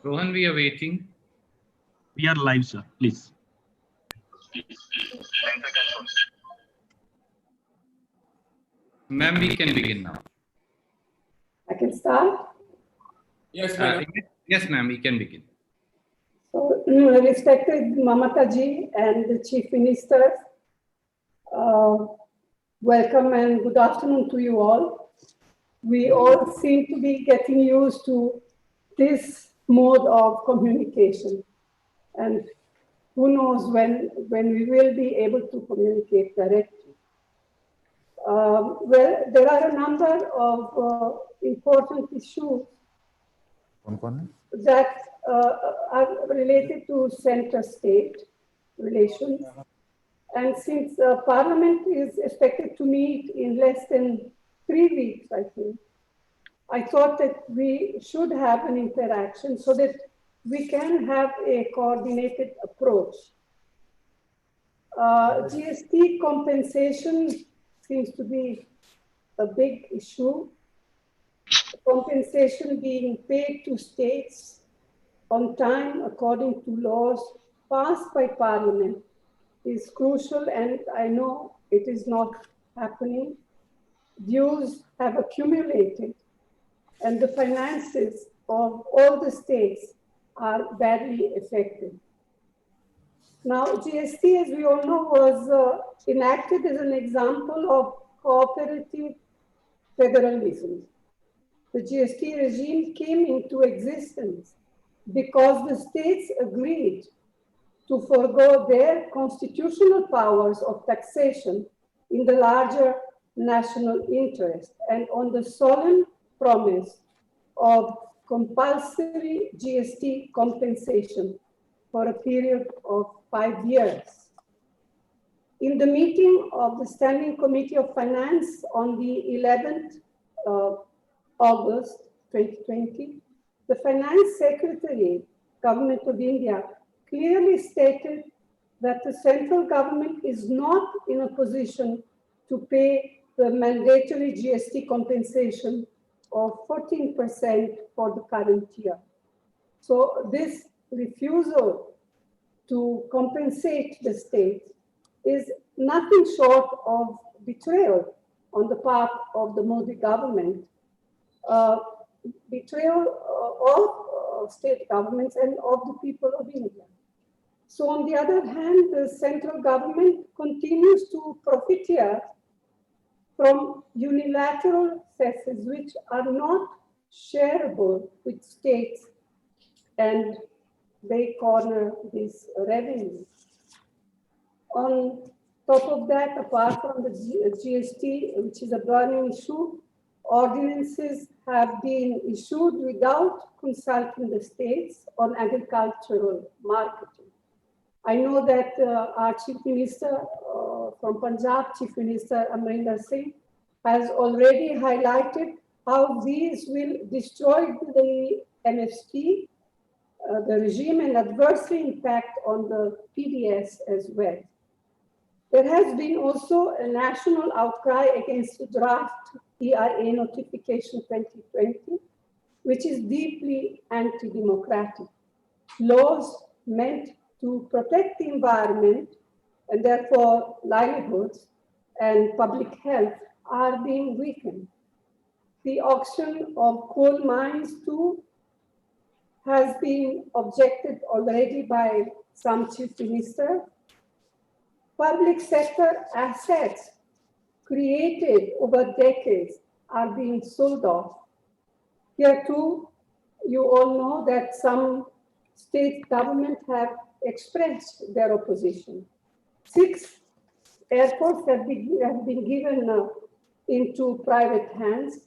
Rohan, we are waiting. We are live, sir. Please. Ma'am, we can begin now. I can start. Yes, madam. Yes, ma'am, we can begin. So, respected Mamata ji and the Chief Minister, welcome and good afternoon to you all. We all seem to be getting used to this mode of communication. And who knows when we will be able to communicate directly. Well, there are a number of important issues that are related to center-state relations. And since Parliament is expected to meet in less than 3 weeks, I think, I thought that we should have an interaction so that we can have a coordinated approach. GST compensation seems to be a big issue. Compensation being paid to states on time according to laws passed by Parliament is crucial, and I know it is not happening. Dues have accumulated and the finances of all the states are badly affected. Now, GST, as we all know, was enacted as an example of cooperative federalism. The GST regime came into existence because the states agreed to forego their constitutional powers of taxation in the larger national interest and on the solemn promise of compulsory GST compensation for a period of 5 years. In the meeting of the Standing Committee of Finance on the 11th August 2020, the Finance Secretary, Government of India, clearly stated that the central government is not in a position to pay the mandatory GST compensation of 14% for the current year. So this refusal to compensate the state is nothing short of betrayal on the part of the Modi government, betrayal of state governments and of the people of India. So on the other hand, the central government continues to profiteer from unilateral cesses which are not shareable with states, and they corner this revenue. On top of that, apart from the GST, which is a burning issue, ordinances have been issued without consulting the states on agricultural marketing. I know that our Chief Minister from Punjab, Chief Minister Amrinder Singh, has already highlighted how these will destroy the MSP, the regime, and adversely impact on the PDS as well. There has been also a national outcry against the draft EIA notification 2020, which is deeply anti-democratic. Laws meant to protect the environment and therefore livelihoods and public health are being weakened. The auction of coal mines too has been objected already by some chief ministers. Public sector assets created over decades are being sold off. Here too, you all know that some state governments have expressed their opposition. 6 airports have been given into private hands,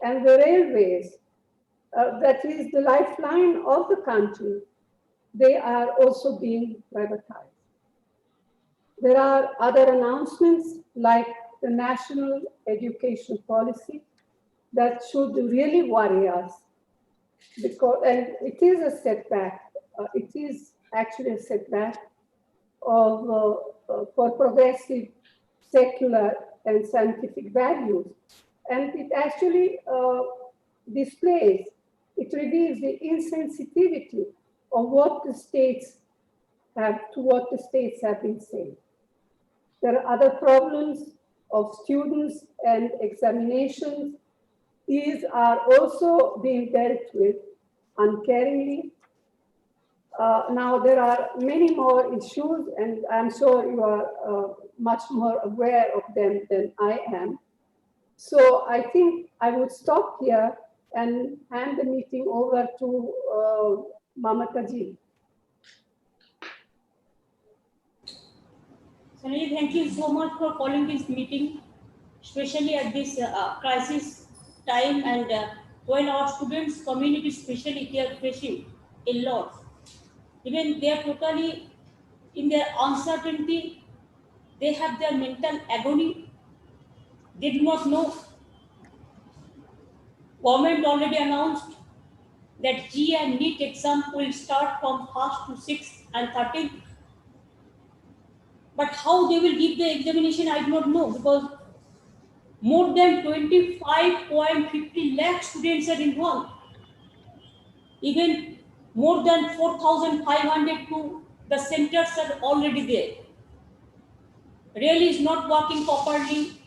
and the railways, that is the lifeline of the country, they are also being privatized. There are other announcements like the national education policy that should really worry us, because, and it is a setback. It is actually a setback of for progressive, secular, and scientific values, and it actually displays It reveals the insensitivity of what the states have been saying. There are other problems of students and examinations. These are also being dealt with uncaringly. Now, there are many more issues, and I'm sure you are much more aware of them than I am. So I think I would stop here and hand the meeting over to Mamata ji. Sanjay, thank you so much for calling this meeting, especially at this crisis time and when our students community, especially, they are facing a lot. Even they are totally in their uncertainty, they have their mental agony. They do not know. Government already announced that G and NEET exam will start from 1st to 6th and 13th. But how they will give the examination, I do not know, because more than 25.50 lakh students are involved. Even more than 4,500 to the centers are already there. Rail is not working properly.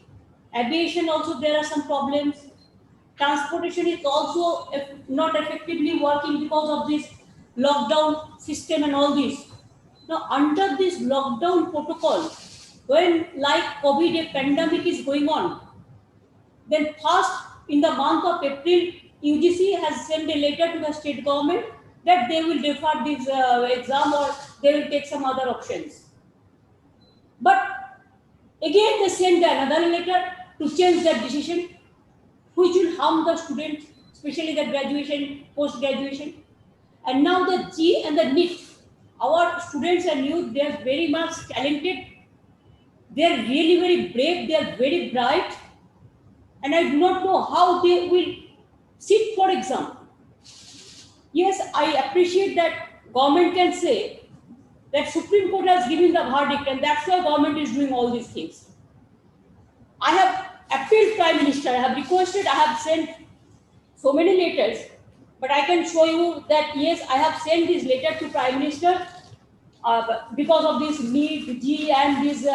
Aviation also there are some problems. Transportation is also not effectively working because of this lockdown system and all this. Now, under this lockdown protocol, when like COVID, a pandemic is going on, then first in the month of April, UGC has sent a letter to the state government that they will defer this exam or they will take some other options. But again, they sent another letter to change their decision, which will harm the students, especially the graduation, post-graduation. And now the G and the NEET, our students and youth, they are very much talented. They are really very brave. They are very bright. And I do not know how they will sit for exam. Yes, I appreciate that government can say that Supreme Court has given the verdict and that's why government is doing all these things. I have appealed Prime Minister, I have requested, I have sent so many letters, but I can show you that yes, I have sent this letter to Prime Minister because of this NEET, G and this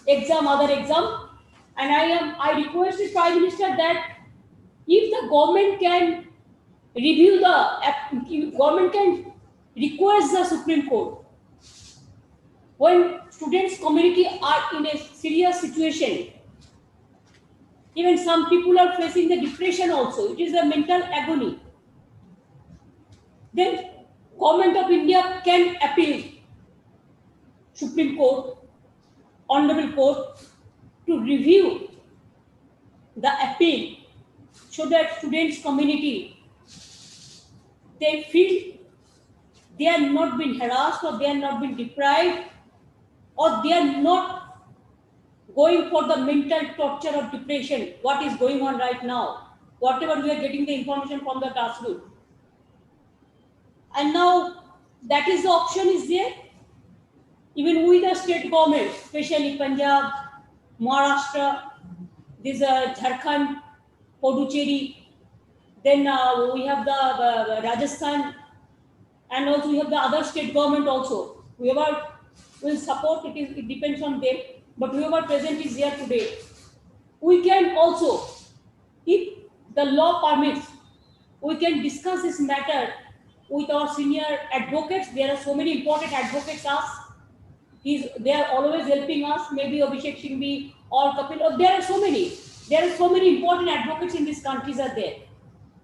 exam, other exam. And I requested Prime Minister that if the government can review government can request the Supreme Court when students community are in a serious situation. Even some people are facing the depression also. It is a mental agony. Then Government of India can appeal Supreme Court, Honorable Court to review the appeal so that students community they feel they are not being harassed or they are not being deprived or they are not going for the mental torture of depression, what is going on right now, whatever we are getting the information from the grassroots. And now that is the option is there. Even with the state government, especially Punjab, Maharashtra, this Jharkhand, Puducherry, then we have the Rajasthan, and also we have the other state government also. Whoever will support it depends on them. But whoever present is here today, we can also, if the law permits, we can discuss this matter with our senior advocates. There are so many important advocates they are always helping us, maybe Abhishek Singhvi or Kapil, or there are so many important advocates in this countries are there.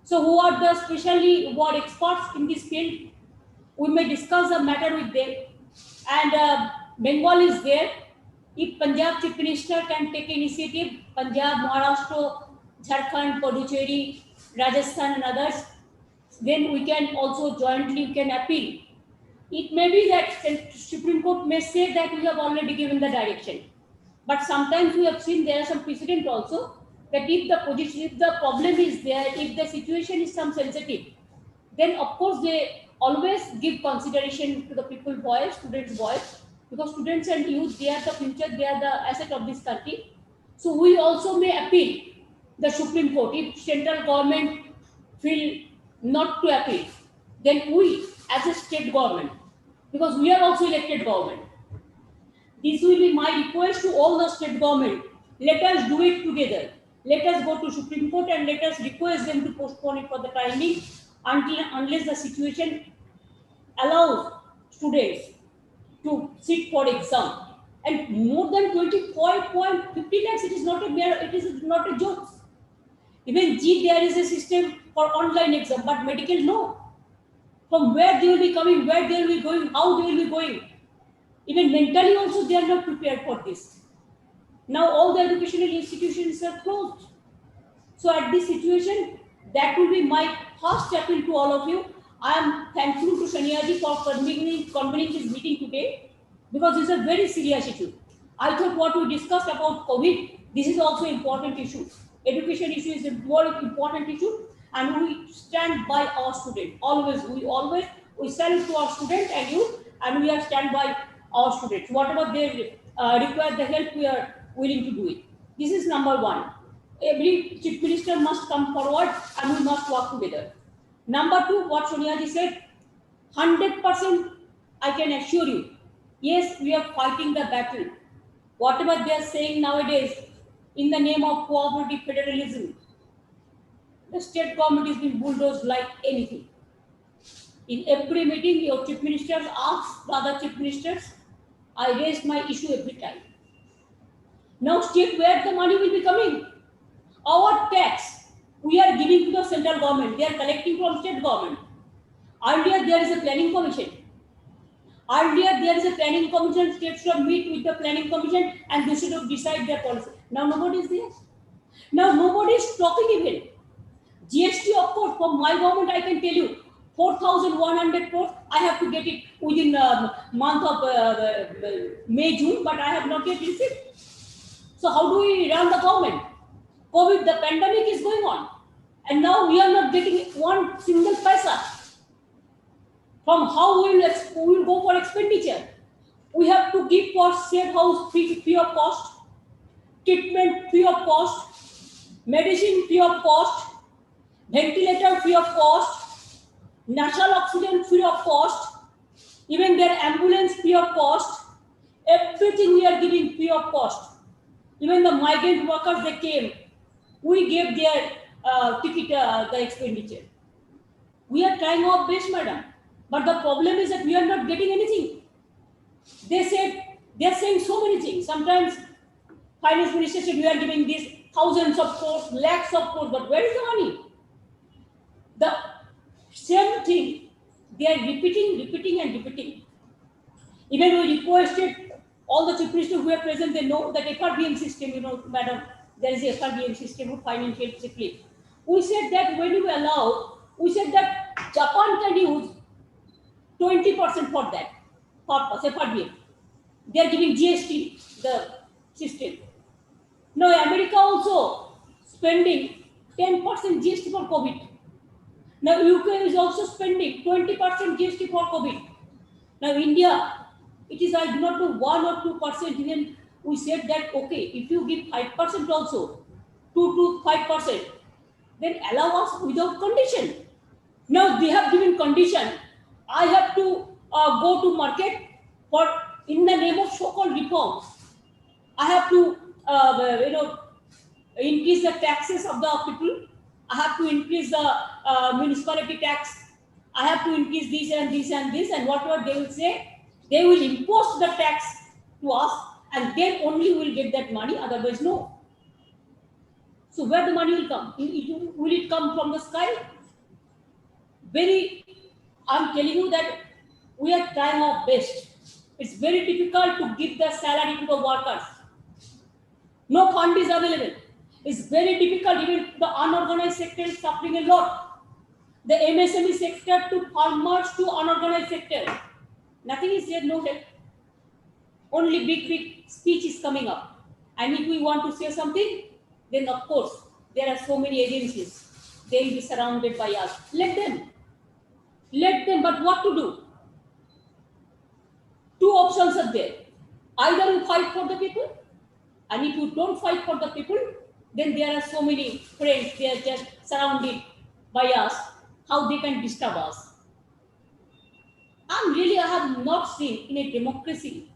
So who are who are experts in this field, we may discuss the matter with them. And Bengal is there. If Punjab Chief Minister can take initiative, Punjab, Maharashtra, Jharkhand, Puducherry, Rajasthan and others, then we can also jointly appeal. It may be that Supreme Court may say that we have already given the direction. But sometimes we have seen there are some precedent also that if the problem is there, if the situation is some sensitive, then of course they always give consideration to the people's voice, students' voice, because students and youth, they are the future, they are the asset of this country. So we also may appeal the Supreme Court if central government feel not to appeal, then we as a state government, because we are also elected government, this will be my request to all the state government. Let us do it together. Let us go to Supreme Court and let us request them to postpone it for the time being unless the situation allows students to sit for exam. And more than 25.50 lakhs, it is not a joke. Even G, there is a system for online exam, but medical, no. From where they will be coming, where they will be going, how they will be going. Even mentally also, they are not prepared for this. Now all the educational institutions are closed. So at this situation, that will be my first appeal to all of you. I am thankful to Saniaji for convening this meeting today, because it's a very serious issue. I thought what we discussed about COVID, this is also important issue. Education issue is a more important issue, and we stand by our student. We salute to our student and you, and we are stand by our students. Whatever they require the help, we are willing to do it. This is number one. Every chief minister must come forward and we must work together. Number two, what Soniaji said, 100% I can assure you, yes, we are fighting the battle. Whatever they are saying nowadays in the name of cooperative federalism, the state government is being bulldozed like anything. In every meeting, your chief ministers ask the other chief ministers, I raised my issue every time. Now state where the money will be coming? Our tax, we are giving to the central government. They are collecting from state government. Earlier, there is a planning commission. States should meet with the planning commission and they should decide their policy. Now nobody is there. Now nobody is talking even. GST, of course, from my government, I can tell you, 4,100 crores, I have to get it within month of May, June, but I have not yet received. So how do we run the government? COVID, the pandemic is going on. And now we are not getting one single paisa. From how we will go for expenditure. We have to give for safe house free of cost, treatment free of cost, medicine free of cost, ventilator free of cost, nasal oxygen free of cost, even their ambulance free of cost. Everything we are giving free of cost. Even the migrant workers, they came. We gave their ticket, the expenditure. We are trying our best, madam. But the problem is that we are not getting anything. They are saying so many things. Sometimes finance minister said we are giving this thousands of crores, lakhs of crores, but where is the money? The same thing, they are repeating. Even we requested all the chief ministers who are present, they know that FRBM system, madam, there is a FRBM system of financial discipline. We said that when you allow, we said that Japan can use 20% for that purpose, FRBM. They are giving GST, the system. Now America also spending 10% GST for COVID. Now UK is also spending 20% GST for COVID. Now India, it is, I do not know, 1 or 2%. Even we said that, okay, if you give 5% also, 2 to 5%, then allow us without condition. Now they have given condition. I have to go to market for, in the name of so-called reforms. I have to, increase the taxes of the people. I have to increase the municipality tax. I have to increase this and this and this, and whatever they will say, they will impose the tax to us, and then only we will get that money. Otherwise, no. So where the money will come? Will it come from the sky? I'm telling you that we are trying our best. It's very difficult to give the salary to the workers. No fund is available. It's very difficult. Even the unorganized sector is suffering a lot. The MSME sector to farmers to unorganized sector. Nothing is there, no help. Only big speech is coming up. And if we want to say something, then of course, there are so many agencies. They will be surrounded by us. Let them, but what to do? Two options are there. Either you fight for the people, and if you don't fight for the people, then there are so many friends, they are just surrounded by us. how they can disturb us. I have not seen in a democracy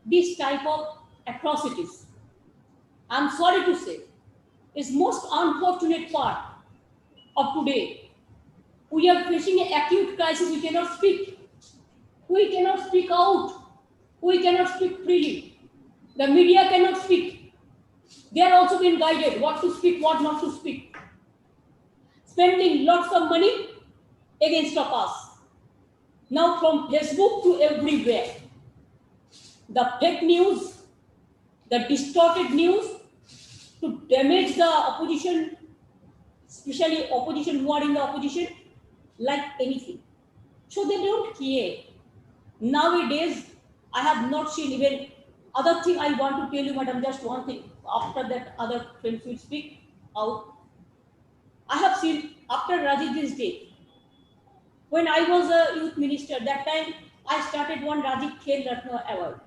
this type of atrocities. I'm sorry to say, it's most unfortunate part of today. We are facing an acute crisis. We cannot speak. We cannot speak out. We cannot speak freely. The media cannot speak. They are also being guided what to speak, what not to speak. Spending lots of money against of us. Now from Facebook to everywhere. The fake news, the distorted news to damage the opposition, especially opposition who are in the opposition, like anything. So they don't care. Nowadays, I have not seen even other thing I want to tell you, madam, just one thing. After that, other friends will speak out. I have seen after Rajiv's day, when I was a youth minister, that time I started one Rajiv Khel Ratna Award.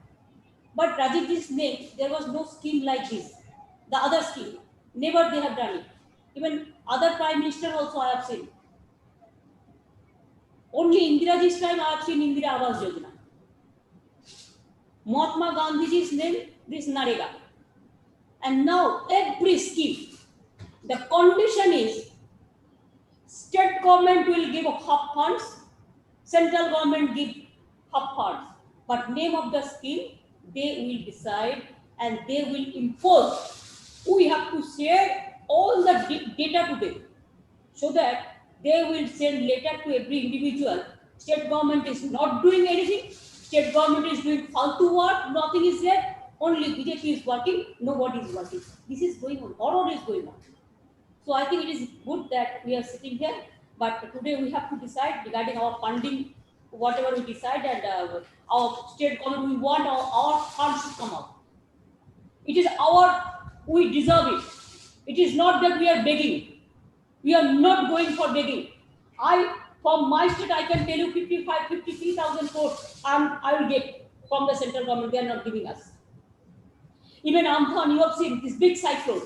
But Rajiv's name, there was no scheme like this. The other scheme, never they have done it. Even other prime minister also I have seen. Only Indiraji's time I have seen Indira Awas Yojana. Mahatma Gandhiji's name, this Narega. And now every scheme, the condition is state government will give half funds, central government give half funds. But name of the scheme, they will decide and they will impose. We have to share all the data to them so that they will send letter to every individual. State government is not doing anything. State government is doing faltu work. Nothing is there. Only BJP is working. Nobody is working. This is going on. Horror is going on. So I think it is good that we are sitting here. But today we have to decide regarding our funding, whatever we decide, and our state government, we want our funds to come out. It is we deserve it. It is not that we are begging. We are not going for begging. From my state, I can tell you 53,000 crores I will get from the central government. They are not giving us. Even Amphan, you have seen this big cyclone.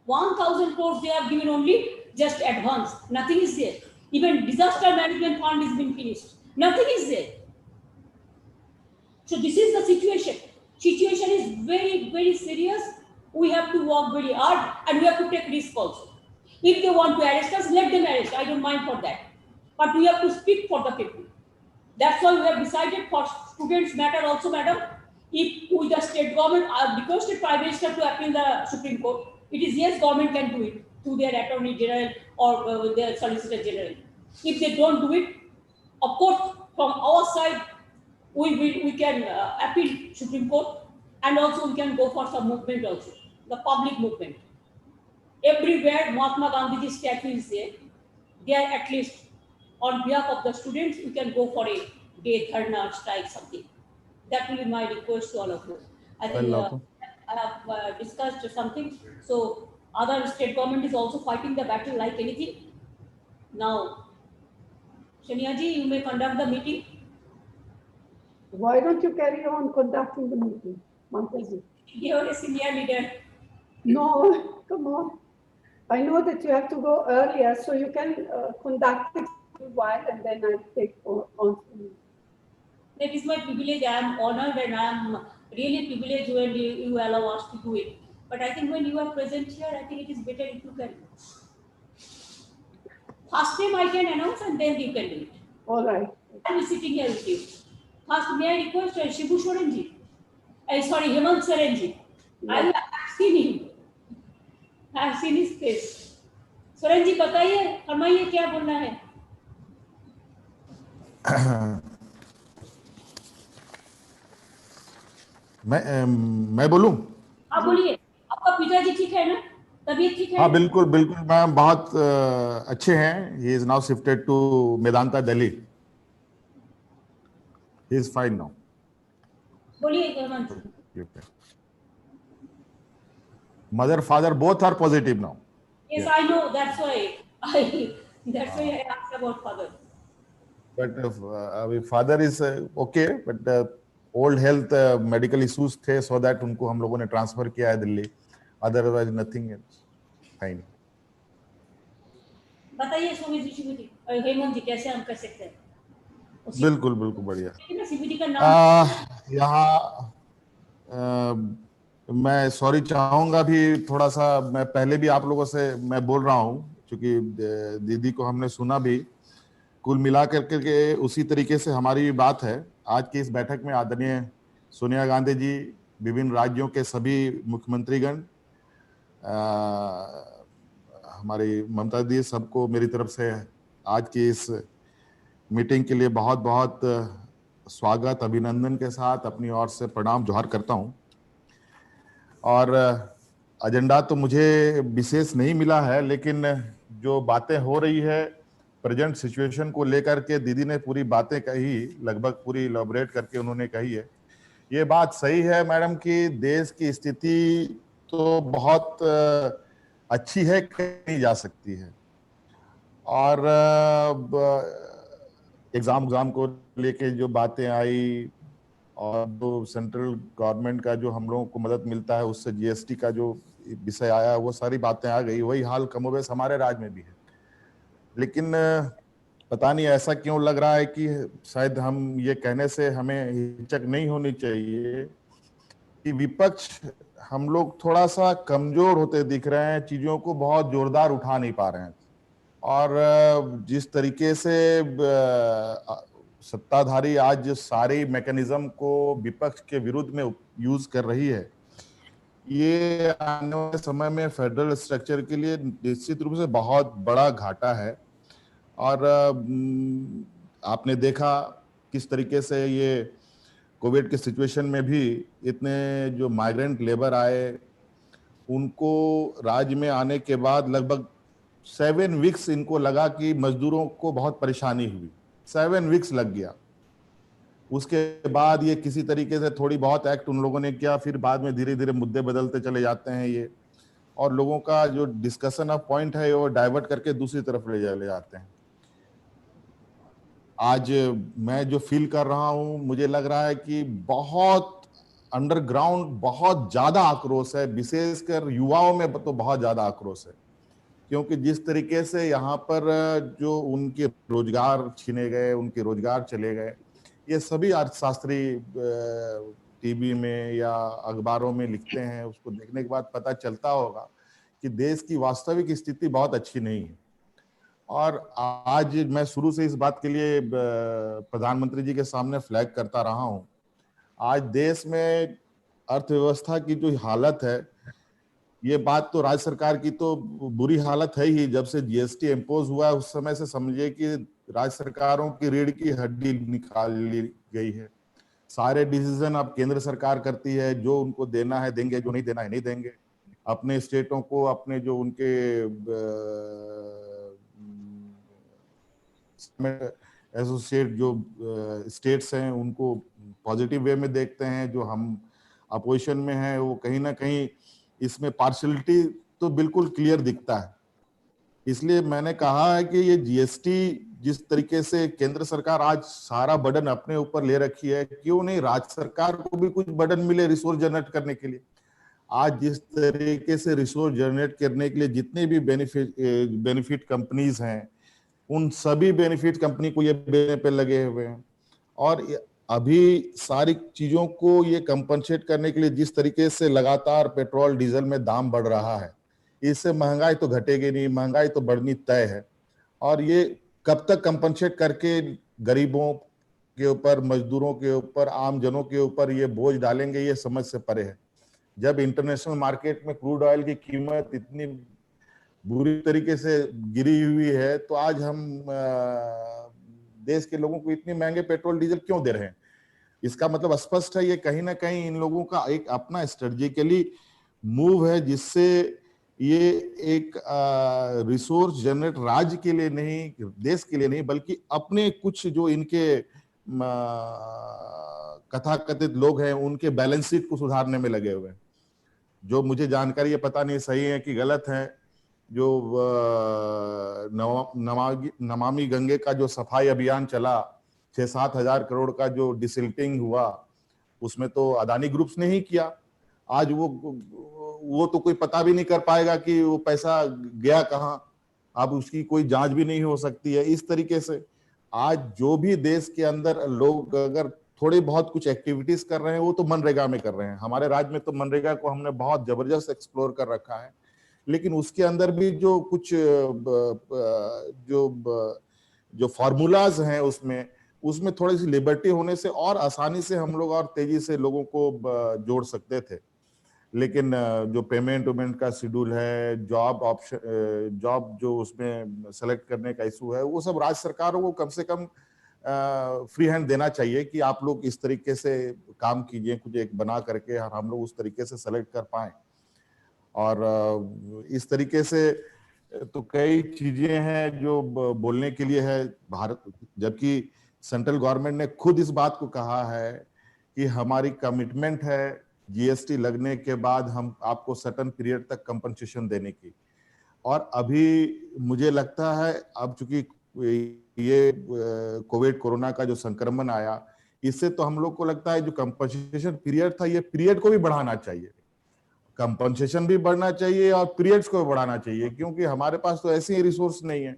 1,000 crores they have given only just advance. Nothing is there. Even disaster management fund is been finished. Nothing is there. So this is the situation. Situation is very, very serious. We have to work very hard and we have to take risk also. If they want to arrest us, let them arrest. I don't mind for that. But we have to speak for the people. That's why we have decided for students matter also, madam. If with the state government, I requested Prime Minister to appeal the Supreme Court. It is yes, government can do it through their Attorney General or their Solicitor General. If they don't do it, of course, from our side, we can appeal Supreme Court, and also we can go for some movement also, the public movement. Everywhere Mahatma Gandhi's statue is there, there at least on behalf of the students, we can go for a day, dharna, strike, something. That will be my request to all of you. I think I have discussed something. So other state government is also fighting the battle like anything. Now, Shania ji, you may conduct the meeting. Why don't you carry on conducting the meeting, Mamta ji? You are a senior leader. No, come on. I know that you have to go earlier, so you can conduct it for a while and then I'll take on. That is my privilege. I am honored and I am really privileged when you allow us to do it. But I think when you are present here, I think it is better if you can. First time I can announce and then you can do it. All right. I am sitting here with you. First, may I request Shibu Sorenji? Sorry, Hemant Sorenji. I have seen him. I have seen his face. Sorenji, बताइए, फरमाइए क्या बोलना है? मैं बोलूं? आप बोलिए. आपका पिताजी ठीक है ना? तबीयत ठीक है? हाँ बिल्कुल बिल्कुल मैम बहुत अच्छे हैं. He is now shifted to Medanta, Delhi. He is fine now. बोलिए Hemant. Mother, father both are positive now. Yes, I know. That's why I asked about father. But father is okay, but old health medical issues थे, so that उनको हम लोगों ने transfer किया है Delhi. Otherwise nothing else. Fine. बताइए सोमेश जी, हेमंत जी कैसे हम कर सकते हैं? बिल्कुल बिल्कुल बढ़िया। सीबीडी का नाम यहाँ मैं सॉरी चाहूंगा भी, थोड़ा सा मैं पहले भी आप लोगों से मैं बोल रहा हूँ, क्योंकि दीदी को हमने सुना भी, कुल मिला करके के उसी तरीके से हमारी भी बात है। आज की इस बैठक में आदरणीय सोनिया गांधी जी, विभिन्न राज्यों के सभी मुख्यमंत्रीगण, हमारी ममता दी, सबको मेरी तरफ से आज की इस मीटिंग के लिए बहुत बहुत स्वागत, अभिनंदन के साथ अपनी ओर से प्रणाम जोहार करता हूं। और एजेंडा तो मुझे विशेष नहीं मिला है, लेकिन जो बातें हो रही है प्रेजेंट सिचुएशन को लेकर के, दीदी ने पूरी बातें कही, लगभग पूरी इलैबोरेट करके उन्होंने कही है। ये बात सही है मैडम कि देश की स्थिति तो बहुत अच्छी है, कहीं जा सकती है। और एग्जाम को लेके जो बातें आई, और जो सेंट्रल गवर्नमेंट का जो हम लोगों को मदद मिलता है, उससे जीएसटी का जो विषय आया, वो सारी बातें आ गई। वही हाल कमोबेश हमारे राज्य में भी है। लेकिन पता नहीं ऐसा क्यों लग रहा है कि शायद हम ये कहने से हमें हिचक नहीं होनी चाहिए कि विपक्ष हम लोग थोड़ा सा कमजोर होते दिख रहे हैं, चीजों को बहुत जोरदार उठा नहीं पा रहे हैं। और जिस तरीके से सत्ताधारी आज सारे मैकेनिज्म को विपक्ष के विरुद्ध में यूज कर रही है, ये आने वाले समय में फेडरल स्ट्रक्चर के लिए निश्चित रूप से बहुत बड़ा घाटा है। और आपने देखा किस तरीके से ये कोविड के सिचुएशन में भी इतने जो माइग्रेंट लेबर आए, उनको राज्य में आने के बाद लगभग 7 वीक्स इनको लगा कि मजदूरों को बहुत परेशानी हुई। 7 वीक्स लग गया। उसके बाद ये किसी तरीके से थोड़ी बहुत एक्ट उन लोगों ने किया, फिर बाद में धीरे धीरे मुद्दे बदलते चले जाते हैं ये, और लोगों का जो डिस्कशन ऑफ पॉइंट है वो डाइवर्ट करके दूसरी तरफ ले जाते हैं। आज मैं जो फील कर रहा हूं, मुझे लग रहा है कि बहुत अंडरग्राउंड बहुत ज्यादा आक्रोश है, विशेषकर युवाओं में तो बहुत ज्यादा आक्रोश है। क्योंकि जिस तरीके से यहाँ पर जो उनके रोजगार छीने गए, उनके रोजगार चले गए, ये सभी अर्थशास्त्री टीवी में या अखबारों में लिखते हैं, उसको देखने के बाद पता चलता होगा कि देश की वास्तविक स्थिति बहुत अच्छी नहीं है। और आज मैं शुरू से इस बात के लिए प्रधानमंत्री जी के सामने फ्लैग करता रहा हूं, आज देश में अर्थव्यवस्था की जो हालत है, ये बात तो राज्य सरकार की तो बुरी हालत है ही। जब से जीएसटी इम्पोज हुआ उस समय से समझिए कि राज्य सरकारों की रीढ़ की हड्डी निकाल ली गई है। सारे डिसीजन अब केंद्र सरकार करती है, जो उनको देना है देंगे, जो नहीं देना है नहीं देंगे। अपने स्टेटों को, अपने जो उनके एसोसिएट जो स्टेट्स हैं, उनको पॉजिटिव वे में देखते हैं। जो हम अपोजिशन में हैं, वो कहीं ना कहीं इसमें पार्शियलिटी तो बिल्कुल क्लियर दिखता है। इसलिए मैंने कहा है कि ये जीएसटी जिस तरीके से केंद्र सरकार आज सारा बर्डन अपने ऊपर ले रखी है, क्यों नहीं राज्य सरकार को भी कुछ बर्डन मिले रिसोर्स जनरेट करने के लिए। आज जिस तरीके से रिसोर्स जनरेट करने के लिए जितने भी बेनिफिट कंपनीज हैं, उन सभी बेनिफिट कंपनी को ये देने पे लगे हुए हैं। और अभी सारी चीजों को ये कंपनसेट करने के लिए जिस तरीके से लगातार पेट्रोल डीजल में दाम बढ़ रहा है, इससे महंगाई तो घटेगी नहीं, महंगाई तो बढ़नी तय है। और ये कब तक कंपनसेट करके गरीबों के ऊपर, मजदूरों के ऊपर, आम जनों के ऊपर ये बोझ डालेंगे, ये समझ से परे है। जब इंटरनेशनल मार्केट में क्रूड ऑयल की कीमत इतनी बुरी तरीके से गिरी हुई है, तो आज हम देश के लोगों को इतने महंगे पेट्रोल डीजल क्यों दे रहे हैं? इसका मतलब स्पष्ट है, ये कहीं ना कहीं इन लोगों का एक अपना स्ट्रेटेजिकली मूव है, जिससे ये एक रिसोर्स जनरेट राज्य के लिए नहीं, देश के लिए नहीं, बल्कि अपने कुछ जो इनके कथाकथित लोग हैं, उनके बैलेंस शीट को सुधारने में लगे हुए हैं। जो मुझे जानकारी है, पता नहीं सही है कि गलत है, जो नमामि गंगे का जो सफाई अभियान चला, 6-7 हजार करोड़ का जो डिसिल्टिंग हुआ, उसमें तो अदानी ग्रुप्स ने ही किया। आज वो तो कोई पता भी नहीं कर पाएगा कि वो पैसा गया कहाँ। अब उसकी कोई जांच भी नहीं हो सकती है। इस तरीके से आज जो भी देश के अंदर लोग अगर थोड़ी बहुत कुछ एक्टिविटीज कर रहे हैं वो तो मनरेगा में कर रहे हैं। हमारे राज्य में तो मनरेगा को हमने बहुत जबरदस्त एक्सप्लोर कर रखा है, लेकिन उसके अंदर भी जो कुछ जो फॉर्मूलाज हैं उसमें थोड़ी सी लिबर्टी होने से और आसानी से हम लोग और तेजी से लोगों को जोड़ सकते थे। लेकिन जो पेमेंट वेमेंट का शेड्यूल है, जॉब जो उसमें सेलेक्ट करने का इशू है, वो सब राज्य सरकारों को कम से कम फ्री हैंड देना चाहिए कि आप लोग इस तरीके से काम कीजिए, कुछ एक बना करके और हम लोग उस तरीके से सेलेक्ट कर पाए। और इस तरीके से तो कई चीजें हैं जो बोलने के लिए है भारत, जबकि सेंट्रल गवर्नमेंट ने खुद इस बात को कहा है कि हमारी कमिटमेंट है जीएसटी लगने के बाद हम आपको सर्टेन पीरियड तक कंपनसेशन देने की। और अभी मुझे लगता है अब चूंकि ये कोविड कोरोना का जो संक्रमण आया, इससे तो हम लोग को लगता है जो कंपनसेशन पीरियड था, ये पीरियड को भी बढ़ाना चाहिए, कंपनसेशन भी बढ़ना चाहिए और पीरियड्स को भी बढ़ाना चाहिए, क्योंकि हमारे पास तो ऐसे ही रिसोर्स नहीं है।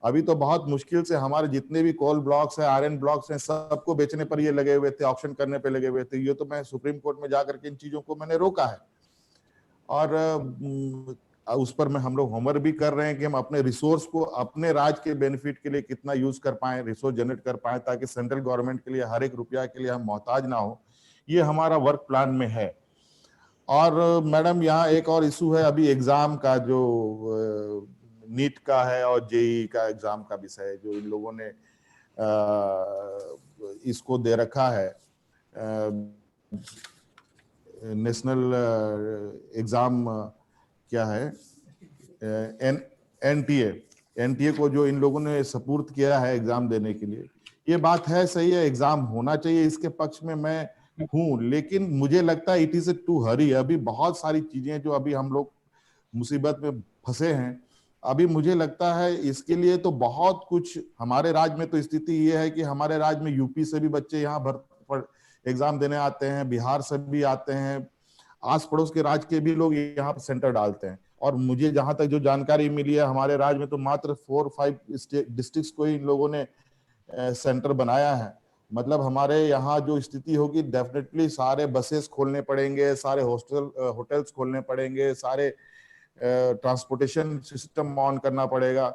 अभी तो बहुत मुश्किल से हमारे जितने भी कोल ब्लॉक्स हैं, आयरन ब्लॉक्स हैं, सबको बेचने पर ये लगे हुए थे, ऑक्शन करने पे लगे हुए थे। ये तो मैं सुप्रीम कोर्ट में जाकर के इन चीजों को मैंने रोका है। और उस पर में हम लोग होमवर्क भी कर रहे हैं कि हम अपने रिसोर्स को अपने राज्य के बेनिफिट के लिए कितना यूज कर पाए, रिसोर्स जनरेट कर पाए, ताकि सेंट्रल गवर्नमेंट के लिए हर एक रुपया के लिए हम मोहताज ना हो। ये हमारा वर्क प्लान में है। और मैडम यहाँ एक और इशू है अभी एग्जाम का, जो नीट का है और जेई का एग्जाम का विषय, जो इन लोगों ने इसको दे रखा है, नेशनल एग्जाम क्या है, एनटीए को जो इन लोगों ने सपुर्द किया है एग्जाम देने के लिए, ये बात है सही है, एग्जाम होना चाहिए, इसके पक्ष में मैं हूं। लेकिन मुझे लगता है इट इज टू हरी। अभी बहुत सारी चीजें जो अभी हम लोग मुसीबत में फंसे हैं, अभी मुझे लगता है इसके लिए तो बहुत कुछ हमारे राज्य में तो स्थिति ये है कि हमारे राज्य में यूपी से भी बच्चे यहाँ एग्जाम देने आते हैं, बिहार से भी आते हैं, आस पड़ोस के राज्य के भी लोग यहाँ पर सेंटर डालते हैं। और मुझे जहां तक जो जानकारी मिली है, हमारे राज्य में तो मात्र 4-5 डिस्ट्रिक्ट्स को ही इन लोगों ने सेंटर बनाया है। मतलब हमारे यहाँ जो स्थिति होगी, डेफिनेटली सारे बसेस खोलने पड़ेंगे, सारे होटल्स खोलने पड़ेंगे, सारे ट्रांसपोर्टेशन सिस्टम ऑन करना पड़ेगा।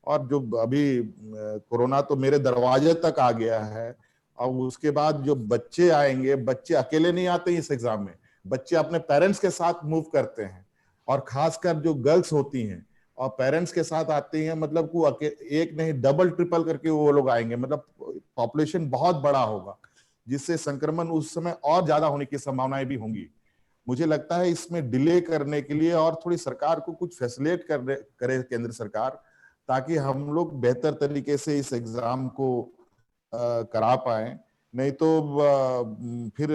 और जो अभी कोरोना तो मेरे दरवाजे तक आ गया है, और उसके बाद जो बच्चे आएंगे, बच्चे अकेले नहीं आते इस एग्जाम में, बच्चे अपने पेरेंट्स के साथ मूव करते हैं, और खासकर जो गर्ल्स होती हैं और पेरेंट्स के साथ आती हैं, मतलब को एक नहीं डबल ट्रिपल करके वो लोग आएंगे, मतलब पॉपुलेशन बहुत बड़ा होगा, जिससे संक्रमण उस समय और ज्यादा होने की संभावनाएं भी होंगी। मुझे लगता है इसमें डिले करने के लिए और थोड़ी सरकार को कुछ फैसिलिटेट करे केंद्र सरकार, ताकि हम लोग बेहतर तरीके से इस एग्जाम को करा पाए। नहीं तो फिर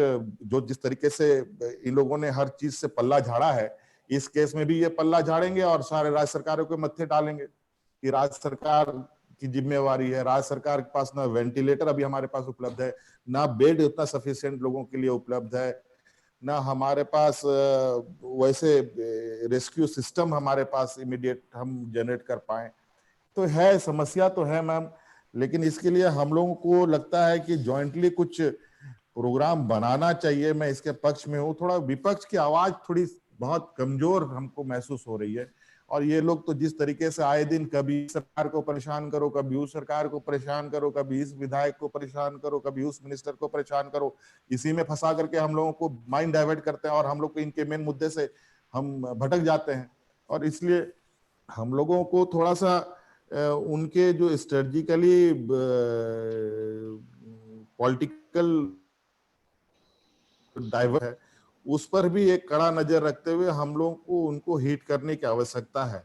जो जिस तरीके से इन लोगों ने हर चीज से पल्ला झाड़ा है, इस केस में भी ये पल्ला झाड़ेंगे और सारे राज्य सरकारों के मत्थे डालेंगे कि राज्य सरकार की जिम्मेवारी है। राज्य सरकार के पास ना वेंटिलेटर अभी हमारे पास उपलब्ध है, ना बेड उतना सफिशिएंट लोगों के लिए उपलब्ध है, ना हमारे पास वैसे रेस्क्यू सिस्टम हमारे पास इमीडिएट हम जनरेट कर पाए। तो है, समस्या तो है मैम, लेकिन इसके लिए हम लोगों को लगता है कि जॉइंटली कुछ प्रोग्राम बनाना चाहिए। मैं इसके पक्ष में हूँ। थोड़ा विपक्ष की आवाज थोड़ी बहुत कमजोर हमको महसूस हो रही है, और ये लोग तो जिस तरीके से आए दिन कभी सरकार को परेशान करो, कभी उस सरकार को परेशान करो, कभी इस विधायक को परेशान करो, कभी उस मिनिस्टर को परेशान करो, इसी में फंसा करके हम लोगों को माइंड डाइवर्ट करते हैं और हम लोग को इनके मेन मुद्दे से हम भटक जाते हैं। और इसलिए हम लोगों को थोड़ा सा उनके जो स्ट्रेटजिकली पॉलिटिकल डाइवर्ट है, उस पर भी एक कड़ा नजर रखते हुए हम लोगों को उनको हिट करने की आवश्यकता है।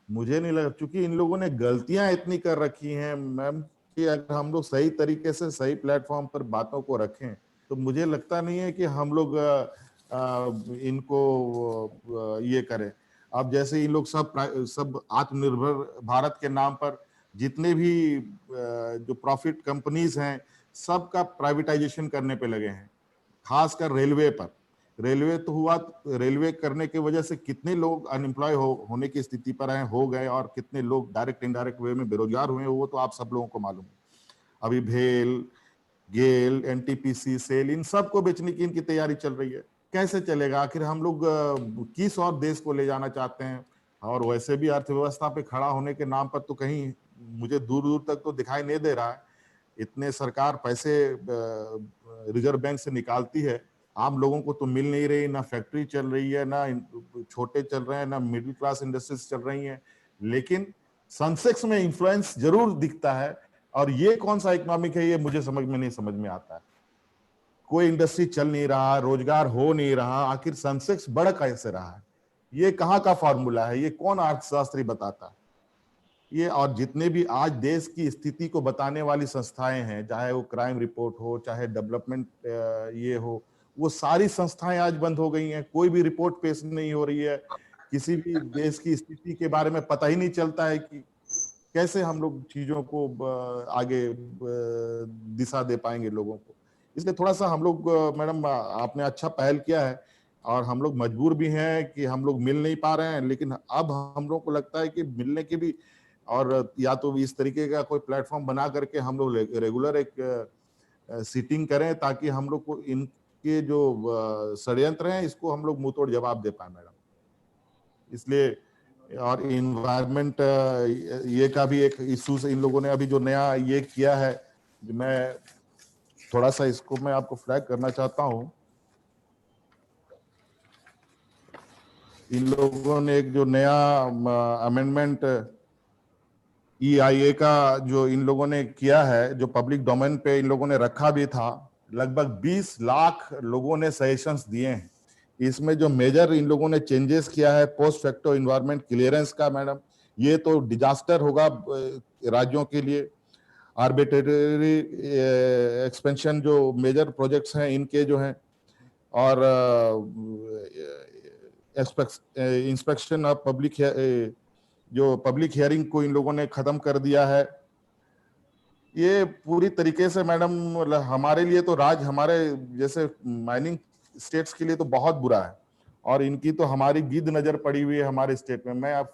मुझे नहीं लगा, क्योंकि इन लोगों ने गलतियां इतनी कर रखी हैं मैम, कि अगर हम लोग सही तरीके से सही प्लेटफॉर्म पर बातों को रखें तो मुझे लगता नहीं है कि हम लोग इनको ये करें। अब जैसे इन लोग सब आत्मनिर्भर भारत के नाम पर जितने भी जो प्रॉफिट कंपनीज हैं, सबका प्राइवेटाइजेशन करने पे लगे हैं, खासकर रेलवे पर। रेलवे तो हुआ, रेलवे करने की वजह से कितने लोग अनएम्प्लॉय होने की स्थिति पर हैं, हो गए, और कितने लोग डायरेक्ट इनडायरेक्ट वे में बेरोजगार हुए, वो तो आप सब लोगों को मालूम है। अभी भेल, गेल, एनटीपीसी, सेल, इन सब को बेचने की इनकी तैयारी चल रही है। कैसे चलेगा? आखिर हम लोग किस और देश को ले जाना चाहते हैं? और वैसे भी अर्थव्यवस्था पे खड़ा होने के नाम पर तो कहीं मुझे दूर दूर तक तो दिखाई नहीं दे रहा है। इतने सरकार पैसे रिजर्व बैंक से निकालती है, आम लोगों को तो मिल नहीं रही, ना फैक्ट्री चल रही है, ना छोटे चल रहे हैं, ना मिडिल क्लास इंडस्ट्रीज चल रही हैं, लेकिन सेंसेक्स में इन्फ्लुएंस जरूर दिखता है। और ये कौन सा इकोनॉमिक है, ये मुझे समझ में आता है। कोई इंडस्ट्री चल नहीं रहा, रोजगार हो नहीं रहा, आखिर सेंसेक्स बढ़ कैसे रहा है? ये कहाँ का फॉर्मूला है? ये कौन अर्थशास्त्री बताता है? ये और जितने भी आज देश की स्थिति को बताने वाली संस्थाएं हैं, चाहे वो क्राइम रिपोर्ट हो, चाहे डेवलपमेंट ये हो, वो सारी संस्थाएं आज बंद हो गई हैं। कोई भी रिपोर्ट पेश नहीं हो रही है। किसी भी देश की स्थिति के बारे में पता ही नहीं चलता है कि कैसे हम लोग चीजों को आगे दिशा दे पाएंगे लोगों को। इसलिए थोड़ा सा हम लोग, मैडम आपने अच्छा पहल किया है, और हम लोग मजबूर भी हैं कि हम लोग मिल नहीं पा रहे हैं, लेकिन अब हम लोग को लगता है कि मिलने की भी, और या तो इस तरीके का कोई प्लेटफॉर्म बना करके हम लोग रेगुलर एक सीटिंग करें, ताकि हम लोग को इनके जो षड्यंत्र हैं इसको हम लोग मुंह तोड़ जवाब दे पाए मैडम। इसलिए, और इन्वायरमेंट ये का भी एक इशू से इन लोगों ने अभी जो नया ये किया है, मैं थोड़ा सा इसको मैं आपको फ्लैग करना चाहता हूं। इन लोगों ने एक जो नया अमेंडमेंट EIA का जो इन लोगों ने किया है, जो पब्लिक डोमेन पे इन लोगों ने रखा भी था, लगभग 20 लाख लोगों ने सजेशंस दिए हैं। इसमें जो मेजर इन लोगों ने चेंजेस किया है, पोस्ट फैक्टो इन्वायरमेंट क्लियरेंस का, मैडम ये तो डिजास्टर होगा राज्यों के लिए। आर्बिट्रेरी एक्सपेंशन जो मेजर प्रोजेक्ट्स हैं इनके जो हैं, और इंस्पेक्शन ऑफ पब्लिक, जो पब्लिक हियरिंग को इन लोगों ने खत्म कर दिया है। ये पूरी तरीके से मैडम हमारे लिए तो हमारे जैसे माइनिंग स्टेट्स के लिए तो बहुत बुरा है, और इनकी तो हमारी गिद्ध नजर पड़ी हुई है हमारे स्टेट में। मैं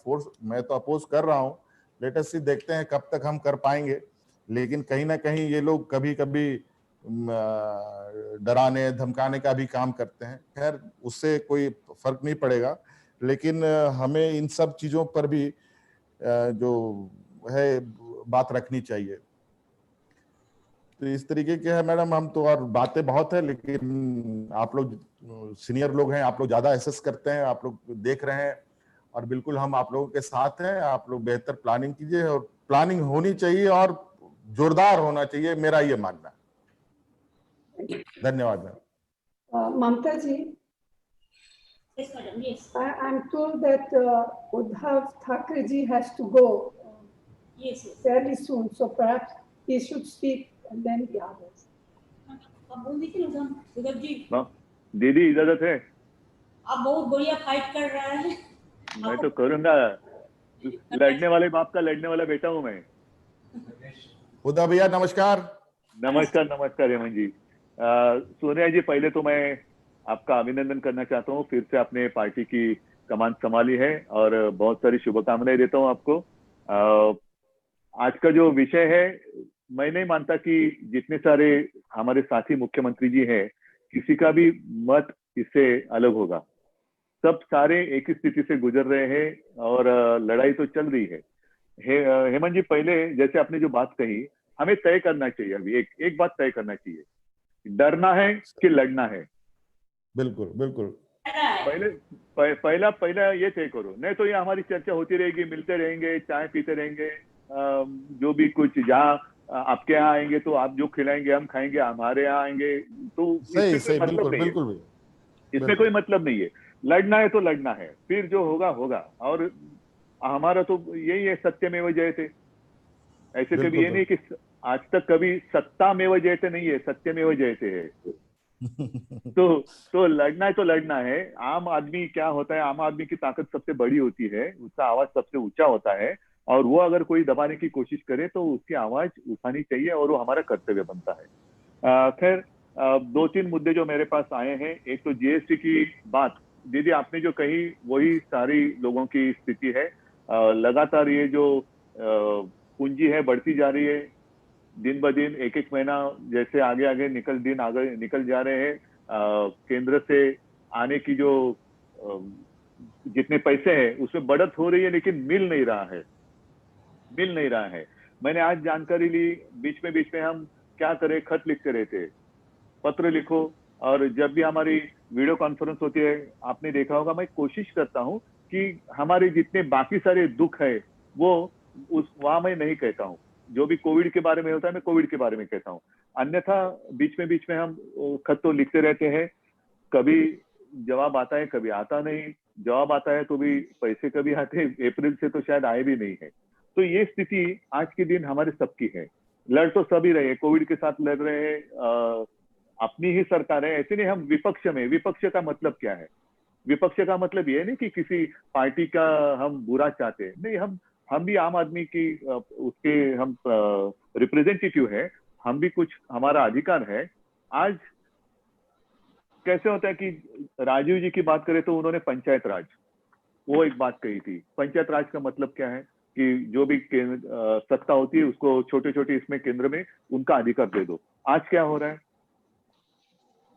तो अपोज कर रहा हूँ, लेट अस सी, देखते हैं कब तक हम कर पाएंगे। लेकिन कहीं ना कहीं ये लोग कभी कभी डराने धमकाने का भी काम करते हैं। खैर, उससे कोई फर्क नहीं पड़ेगा, लेकिन हमें इन सब चीजों पर भी जो है बात रखनी चाहिए। तो इस तरीके के है मैडम, हम तो, और बातें बहुत है, लेकिन आप लोग सीनियर लोग हैं, आप लोग ज्यादा एसेस करते हैं, आप लोग देख रहे हैं, और बिल्कुल हम आप लोगों के साथ हैं। आप लोग बेहतर प्लानिंग कीजिए, और प्लानिंग होनी चाहिए और जोरदार होना चाहिए, मेरा ये मानना है। धन्यवाद ma'am. Mamta ji, Yes, madam, yes. I'm told that Uddhav Thackeray ji has to go Yes, yes. fairly soon, so perhaps he should speak and then the others. आप बोल दीजिए ना उद्धव जी। दीदी इजाजत है? आप बहुत बढ़िया फाइट कर रहे हैं। मैं तो करूंगा, लड़ने वाले बाप का लड़ने वाला बेटा हूं मैं। उद्धव भैया नमस्कार। नमस्कार नमस्कार हेमंत जी। सोनिया जी, पहले तो मैं आपका अभिनंदन करना चाहता हूँ, फिर से आपने पार्टी की कमान संभाली है, और बहुत सारी शुभकामनाएं देता हूँ आपको। आज का जो विषय है, मैं नहीं मानता कि जितने सारे हमारे साथी मुख्यमंत्री जी हैं, किसी का भी मत इससे अलग होगा। सब सारे एक ही स्थिति से गुजर रहे हैं, और लड़ाई तो चल रही है। हेमंत जी, पहले जैसे आपने जो बात कही, हमें तय करना चाहिए, अभी एक बात तय करना चाहिए, डरना है कि लड़ना है। बिल्कुल बिल्कुल। पहला ये तय करो, नहीं तो ये हमारी चर्चा होती रहेगी, मिलते रहेंगे, चाय पीते रहेंगे, जो भी कुछ, जहाँ आपके यहाँ आएंगे तो आप जो खिलाएंगे हम खाएंगे, हमारे यहाँ आएंगे तो सही बिल्कुल बिल्कुल। इसमें कोई मतलब नहीं है। लड़ना है तो लड़ना है, फिर जो होगा होगा। और हमारा तो यही है, सत्यमेव जयते। ऐसे कभी ये नहीं कि आज तक कभी सत्तामेव जयते नहीं है, सत्यमेव जयते है। तो लड़ना है तो लड़ना है। आम आदमी क्या होता है, आम आदमी की ताकत सबसे बड़ी होती है, उसका आवाज सबसे ऊंचा होता है, और वो अगर कोई दबाने की कोशिश करे तो उसकी आवाज उठानी चाहिए, और वो हमारा कर्तव्य बनता है। खैर, दो तीन मुद्दे जो मेरे पास आए हैं, एक तो जीएसटी की बात, दीदी आपने जो कही वही सारी लोगों की स्थिति है। लगातार ये जो पूंजी है बढ़ती जा रही है, दिन ब दिन एक एक महीना जैसे आगे आगे निकल जा रहे हैं। केंद्र से आने की जो जितने पैसे हैं उसमें बढ़त हो रही है, लेकिन मिल नहीं रहा है। मैंने आज जानकारी ली, बीच में हम क्या करें, खत लिखते रहते, पत्र लिखो, और जब भी हमारी वीडियो कॉन्फ्रेंस होती है, आपने देखा होगा, मैं कोशिश करता हूं कि हमारे जितने बाकी सारे दुख है वो वहां मैं नहीं कहता हूं। जो भी कोविड के बारे में होता है मैं कोविड के बारे में कहता हूं, अन्यथा बीच में हम खत तो लिखते रहते हैं। कभी जवाब आता है, कभी आता नहीं। जवाब आता है तो भी पैसे कभी आते, अप्रैल से तो शायद आए भी नहीं है। तो ये स्थिति आज के दिन हमारे सबकी है। लड़ तो सभी रहे, कोविड के साथ लड़ रहे हैं, अपनी ही सरकार है, ऐसे नहीं हम विपक्ष में। विपक्ष का मतलब क्या है? विपक्ष का मतलब ये नहीं कि किसी पार्टी का हम बुरा चाहते हैं, नहीं, हम भी आम आदमी की उसके हम रिप्रेजेंटेटिव है, हम भी कुछ हमारा अधिकार है। आज कैसे होता है कि राजीव जी की बात करें तो उन्होंने पंचायत राज, वो एक बात कही थी। पंचायत राज का मतलब क्या है कि जो भी सत्ता होती है उसको छोटे इसमें केंद्र में उनका अधिकार दे दो। आज क्या हो रहा है?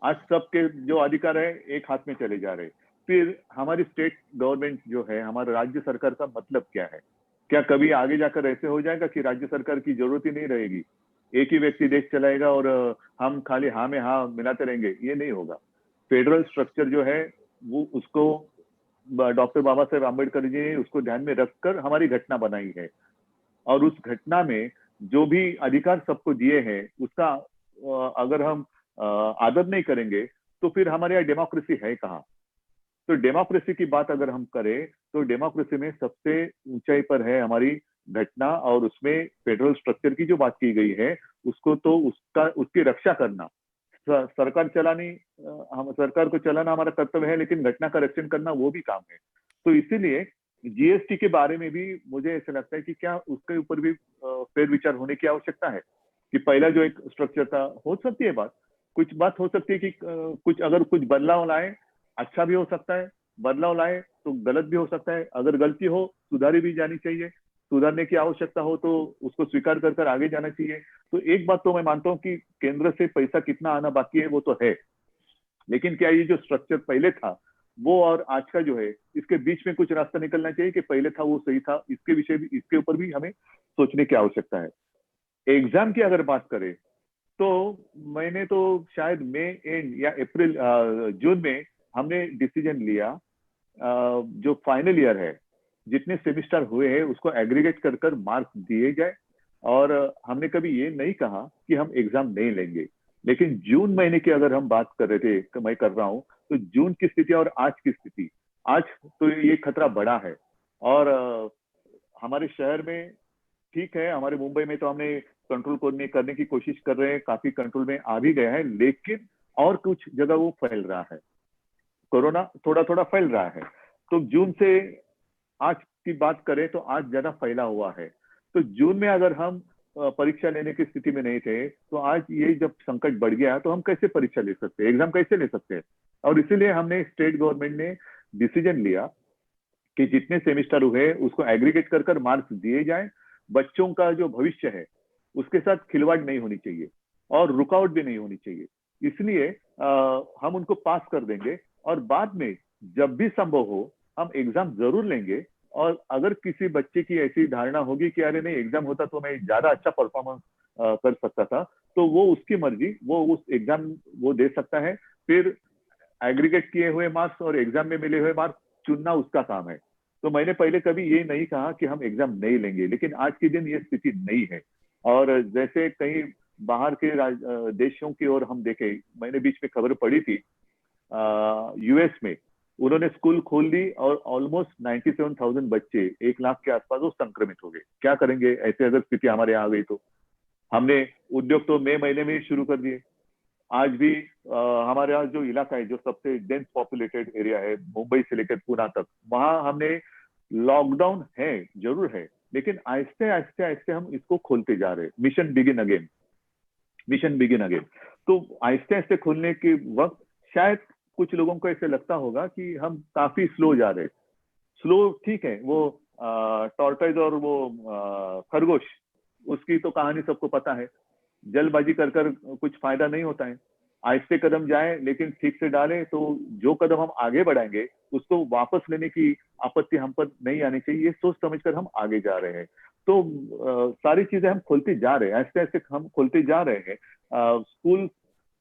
आज सबके जो अधिकार है एक हाथ में चले जा रहे हैं। फिर हमारी स्टेट गवर्नमेंट जो है, हमारा राज्य सरकार का मतलब क्या है? क्या कभी आगे जाकर ऐसे हो जाएगा कि राज्य सरकार की जरूरत ही नहीं रहेगी, एक ही व्यक्ति देश चलाएगा और हम खाली हाँ में हाँ मिलाते रहेंगे? ये नहीं होगा। फेडरल स्ट्रक्चर जो है वो उसको डॉक्टर बाबा साहेब आम्बेडकर जी ने उसको ध्यान में रखकर हमारी घटना बनाई है, और उस घटना में जो भी अधिकार सबको दिए हैं उसका अगर हम आदर नहीं करेंगे तो फिर हमारे यहाँ डेमोक्रेसी है कहाँ? तो डेमोक्रेसी की बात अगर हम करें तो डेमोक्रेसी में सबसे ऊंचाई पर है हमारी घटना, और उसमें फेडरल स्ट्रक्चर की जो बात की गई है उसको तो उसकी रक्षा करना, सरकार चलानी, हम सरकार को चलाना हमारा कर्तव्य है, लेकिन घटना का रक्षण करना वो भी काम है। तो इसीलिए जीएसटी के बारे में भी मुझे ऐसा लगता है कि क्या उसके ऊपर भी फेर विचार होने की आवश्यकता है कि पहला जो एक स्ट्रक्चर था, हो सकती है कुछ बात हो सकती है कि अगर कुछ बदलाव लाए, अच्छा भी हो सकता है, बदलाव लाए तो गलत भी हो सकता है। अगर गलती हो सुधारी भी जानी चाहिए, सुधारने की आवश्यकता हो तो उसको स्वीकार कर आगे जाना चाहिए। तो एक बात तो मैं मानता हूं कि केंद्र से पैसा कितना आना बाकी है वो तो है, लेकिन क्या ये जो स्ट्रक्चर पहले था वो और आज का जो है इसके बीच में कुछ रास्ता निकलना चाहिए कि पहले था वो सही था? इसके ऊपर भी हमें सोचने की आवश्यकता है। एग्जाम की अगर बात करें तो मैंने तो शायद मई एंड या अप्रैल जून में हमने डिसीजन लिया, जो फाइनल ईयर है जितने सेमिस्टर हुए हैं उसको एग्रीगेट कर मार्क्स दिए जाए, और हमने कभी ये नहीं कहा कि हम एग्जाम नहीं लेंगे। लेकिन जून महीने की अगर हम बात कर रहे थे, मैं कर रहा हूं, तो जून की स्थिति और आज की स्थिति, आज तो ये खतरा बड़ा है। और हमारे शहर में ठीक है, हमारे मुंबई में तो हमने कंट्रोल करने की कोशिश कर रहे हैं, काफी कंट्रोल में आ भी गया है, लेकिन और कुछ जगह वो फैल रहा है, कोरोना थोड़ा फैल रहा है। तो जून से आज की बात करें तो आज ज्यादा फैला हुआ है। तो जून में अगर हम परीक्षा लेने की स्थिति में नहीं थे तो आज ये जब संकट बढ़ गया तो हम कैसे परीक्षा ले सकते हैं, एग्जाम कैसे ले सकते हैं? और इसीलिए हमने स्टेट गवर्नमेंट ने डिसीजन लिया कि जितने सेमिस्टर हुए उसको एग्रीगेट कर मार्क्स दिए जाए। बच्चों का जो भविष्य है उसके साथ खिलवाड़ नहीं होनी चाहिए और रुकावट भी नहीं होनी चाहिए, इसलिए हम उनको पास कर देंगे, और बाद में जब भी संभव हो हम एग्जाम जरूर लेंगे। और अगर किसी बच्चे की ऐसी धारणा होगी कि अरे नहीं एग्जाम होता तो मैं ज्यादा अच्छा परफॉर्मेंस कर सकता था, तो वो उसकी मर्जी, वो उस एग्जाम वो दे सकता है। फिर एग्रीगेट किए हुए मार्क्स और एग्जाम में मिले हुए मार्क्स चुनना उसका काम है। तो मैंने पहले कभी ये नहीं कहा कि हम एग्जाम नहीं लेंगे, लेकिन आज के दिन ये स्थिति नहीं है। और जैसे कई बाहर के देशों की ओर हम देखें, मैंने बीच में खबर पढ़ी थी, यूएस में उन्होंने स्कूल खोल दी और ऑलमोस्ट 97,000 बच्चे, 1 लाख के आसपास वो संक्रमित हो गए। क्या करेंगे ऐसे अगर स्थिति हमारे यहाँ आ गई तो? हमने उद्योग तो मई महीने में ही शुरू कर दिए। आज भी हमारे यहाँ जो इलाका है, जो सबसे डेंस पॉपुलेटेड एरिया है, मुंबई से लेकर पुणे तक, वहां हमने लॉकडाउन है जरूर है, लेकिन आहिस्ते आहिस्ते हम इसको खोलते जा रहे हैं। Mission begin again. Mission begin again. तो आहिस्ते आहिस्ते खुलने के वक्त शायद कुछ लोगों को ऐसे लगता होगा कि हम काफी स्लो जा रहे हैं। स्लो ठीक है, वो टॉर्टोइज और वो खरगोश, उसकी तो कहानी सबको पता है। जल्दबाजी कर कर कुछ फायदा नहीं होता है। आहिस्ते कदम जाए लेकिन ठीक से डालें, तो जो कदम हम आगे बढ़ाएंगे उसको वापस लेने की आपत्ति हम पर नहीं आनी चाहिए। ये सोच समझकर हम आगे जा रहे हैं। तो सारी चीजें हम खोलते जा रहे हैं, आहिस्ते आहिस्ते हम खोलते जा रहे हैं। स्कूल,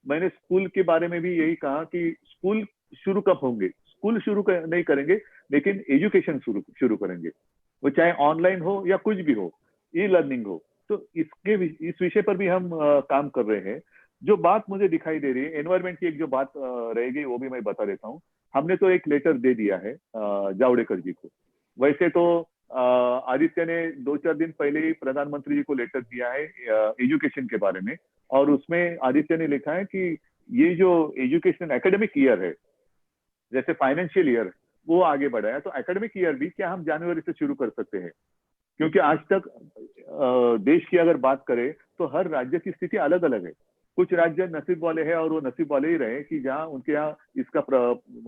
मैंने स्कूल के बारे में भी यही कहा कि स्कूल शुरू कब होंगे? स्कूल शुरू नहीं करेंगे लेकिन एजुकेशन शुरू करेंगे, वो चाहे ऑनलाइन हो या कुछ भी हो, ई लर्निंग हो। तो इस विषय पर भी हम काम कर रहे हैं। जो बात मुझे दिखाई दे रही है एनवायरमेंट की, एक जो बात रहेगी वो भी मैं बता देता हूँ। हमने तो एक लेटर दे दिया है जावड़ेकर जी को। वैसे तो आदित्य ने 2-4 दिन पहले ही प्रधानमंत्री जी को लेटर दिया है एजुकेशन के बारे में, और उसमें आदित्य ने लिखा है कि ये जो एजुकेशन एकेडमिक ईयर है, जैसे फाइनेंशियल ईयर वो आगे बढ़ा है, तो एकेडमिक ईयर भी क्या हम जनवरी से शुरू कर सकते हैं? क्योंकि आज तक देश की अगर बात करें तो हर राज्य की स्थिति अलग अलग है। कुछ राज्य नसीब वाले हैं और वो नसीब वाले ही रहे कि जहां उनके यहाँ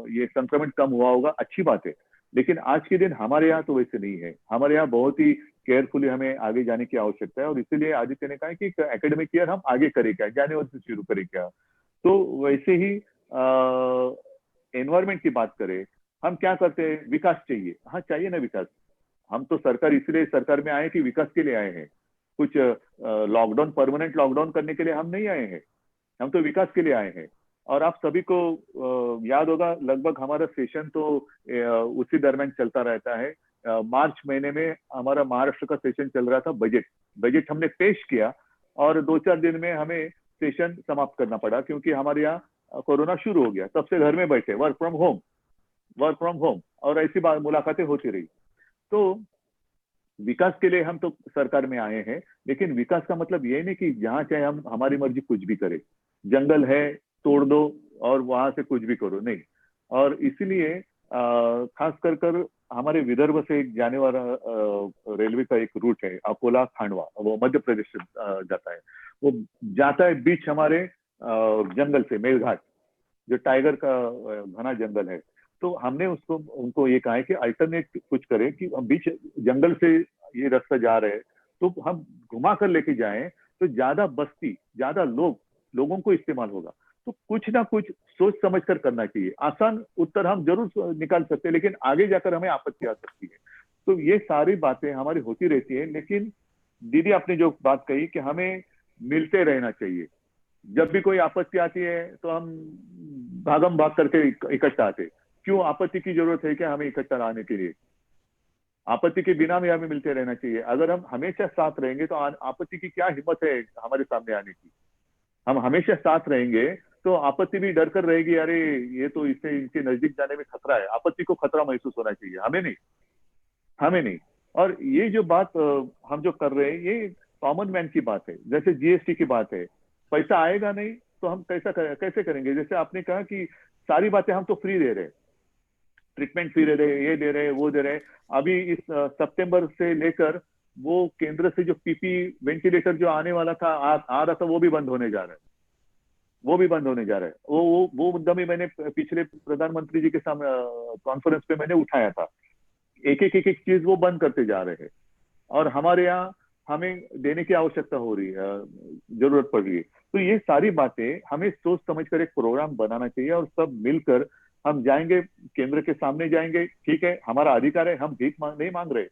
ये संक्रमण कम हुआ होगा, अच्छी बात है। लेकिन आज के दिन हमारे यहाँ तो वैसे नहीं है। हमारे यहाँ बहुत ही केयरफुली हमें आगे जाने की आवश्यकता है, और इसीलिए आदित्य ने कहा कि एकेडमिक ईयर हम आगे करें क्या, जनवरी से शुरू करें क्या। तो वैसे ही एनवायरमेंट की बात करें, हम क्या करते हैं? विकास चाहिए, हाँ चाहिए ना विकास। हम तो सरकार इसलिए सरकार में आए कि विकास के लिए आए हैं। कुछ लॉकडाउन, परमानेंट लॉकडाउन करने के लिए हम नहीं आए हैं, हम तो विकास के लिए आए हैं। और आप सभी को याद होगा, लगभग हमारा सेशन तो उसी दरमियान चलता रहता है। मार्च महीने में हमारा महाराष्ट्र का सेशन चल रहा था, बजट हमने पेश किया, और 2-4 दिन में हमें सेशन समाप्त करना पड़ा, क्योंकि हमारे यहाँ कोरोना शुरू हो गया। तब से घर में बैठे, वर्क फ्रॉम होम, और ऐसी बात मुलाकातें होती रही। तो विकास के लिए हम तो सरकार में आए हैं, लेकिन विकास का मतलब ये नहीं कि जहां चाहे हम हमारी मर्जी कुछ भी करें, जंगल है तोड़ दो और वहां से कुछ भी करो, नहीं। और इसीलिए खास कर हमारे विदर्भ से एक जाने वाला रेलवे का एक रूट है अकोला खांडवा, वो मध्य प्रदेश से जाता है। वो जाता है बीच हमारे जंगल से, मेलघाट, जो टाइगर का घना जंगल है। तो हमने उनको ये कहा है कि अल्टरनेट कुछ करें, कि हम बीच जंगल से ये रास्ता जा रहे हैं तो हम घुमा कर लेके जाएं, तो ज्यादा बस्ती, ज्यादा लोगों को इस्तेमाल होगा। तो कुछ ना कुछ सोच समझ कर करना चाहिए। आसान उत्तर हम जरूर निकाल सकते हैं, लेकिन आगे जाकर हमें आपत्ति आ सकती है। तो ये सारी बातें हमारी होती रहती है। लेकिन दीदी आपने जो बात कही कि हमें मिलते रहना चाहिए। जब भी कोई आपत्ति आती है तो हम भागम भाग करके इकट्ठा आते। क्यों आपत्ति की जरूरत है क्या हमें इकट्ठा आने के लिए? आपत्ति के बिना भी हमें मिलते रहना चाहिए। अगर हम हमेशा साथ रहेंगे तो आपत्ति की क्या हिम्मत है हमारे सामने आने की? हम हमेशा साथ रहेंगे तो आपत्ति भी डर कर रहेगी, अरे ये तो इससे इनके नजदीक जाने में खतरा है। आपत्ति को खतरा महसूस होना चाहिए, हमें नहीं। और ये जो बात हम जो कर रहे हैं, ये कॉमन मैन की बात है। जैसे जीएसटी की बात है, पैसा आएगा नहीं तो हम कैसे करेंगे? जैसे आपने कहा कि सारी बातें हम तो फ्री दे रहे हैं, ट्रीटमेंट फ्री दे रहे हैं, ये दे रहे हैं, वो दे रहे हैं। अभी इस सितंबर से लेकर वो केंद्र से जो पीपी वेंटिलेटर जो आने वाला था, आ रहा था, वो भी बंद होने जा रहा है। वो मुद्दा भी मैंने पिछले प्रधानमंत्री जी के सामने कॉन्फ्रेंस पे मैंने उठाया था। एक एक चीज वो बंद करते जा रहे हैं, और हमारे यहाँ हमें देने की आवश्यकता हो रही है, जरूरत पड़ रही है। तो ये सारी बातें हमें सोच समझ कर एक प्रोग्राम बनाना चाहिए, और सब मिलकर हम जाएंगे, केंद्र के सामने जाएंगे। ठीक है, हमारा अधिकार है, हम भीख नहीं मांग रहे।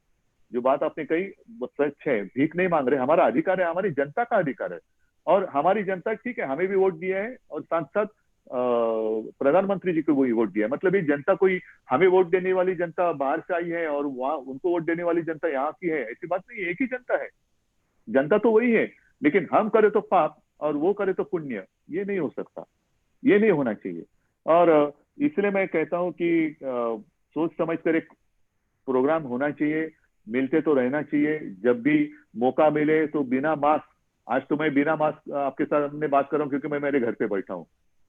जो बात आपने कही वो सच है, भीख नहीं मांग रहे, हमारा अधिकार है, हमारी जनता का अधिकार है। और हमारी जनता, ठीक है, हमें भी वोट दिया है, और साथ साथ प्रधानमंत्री जी को भी वोट दिया है। मतलब ये जनता कोई हमें वोट देने वाली जनता बाहर से आई है और वहां उनको वोट देने वाली जनता यहाँ की है, ऐसी बात नहीं। एक ही जनता है, जनता तो वही है। लेकिन हम करे तो पाप और वो करे तो पुण्य, ये नहीं हो सकता, ये नहीं होना चाहिए। और इसलिए मैं कहता हूं कि सोच समझ कर एक प्रोग्राम होना चाहिए, मिलते तो रहना चाहिए। जब भी मौका मिले तो बिना मास्क, आज तो मैं बिना मास्क आपके सामने बात कर रहा हूँ क्योंकि मैं मेरे घर पे बैठा हूँ।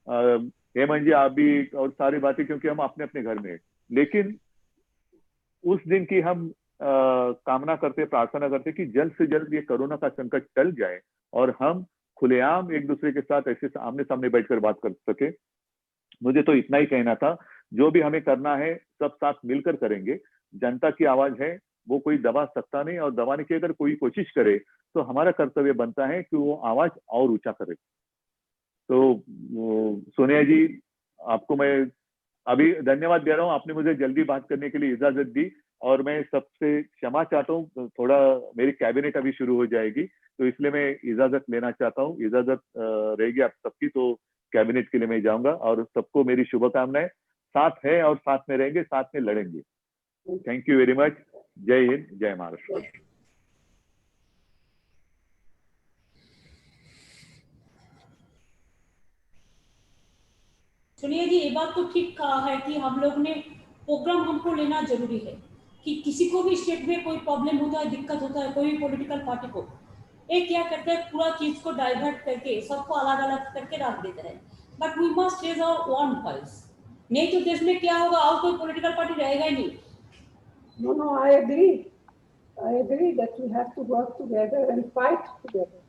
हेमंत जी, आप भी, और सारी बातें, क्योंकि हम अपने अपने घर में हैं। लेकिन उस दिन की हम कामना करते, प्रार्थना करते कि जल्द से जल्द ये कोरोना का संकट टल जाए और हम खुलेआम एक दूसरे के साथ ऐसे आमने सामने बैठकर बात कर सके। मुझे तो इतना ही कहना था, जो भी हमें करना है सब साथ मिलकर करेंगे। जनता की आवाज है, वो कोई दबा सकता नहीं, और दबाने की अगर कोई कोशिश करे तो हमारा कर्तव्य बनता है कि वो आवाज और ऊंचा करे। तो सोनिया जी, आपको मैं अभी धन्यवाद दे रहा हूँ, आपने मुझे जल्दी बात करने के लिए इजाजत दी, और मैं सबसे क्षमा चाहता हूँ, थोड़ा मेरी कैबिनेट अभी शुरू हो जाएगी तो इसलिए मैं इजाजत लेना चाहता हूँ। इजाजत रहेगी आप सबकी, तो कैबिनेट के लिए मैं जाऊंगा, और सबको मेरी शुभकामनाएं। साथ है और साथ में रहेंगे, साथ में लड़ेंगे। Thank you very much. जय हिंद, जय महाराष्ट्र। सुनिए जी, ये बात तो ठीक कहा है कि हम लोग ने प्रोग्राम हमको लेना जरूरी है कि किसी को भी स्टेट में कोई प्रॉब्लम होता है, दिक्कत होता है, कोई भी पॉलिटिकल पार्टी को, एक क्या करते हैं, पूरा चीज को डाइवर्ट करके सबको अलग अलग करके रख देते हैं। But we must raise our one voice, नहीं तो देश में क्या होगा, और कोई पॉलिटिकल पार्टी रहेगा ही नहीं। No, I agree. I agree that we have to work together and fight together.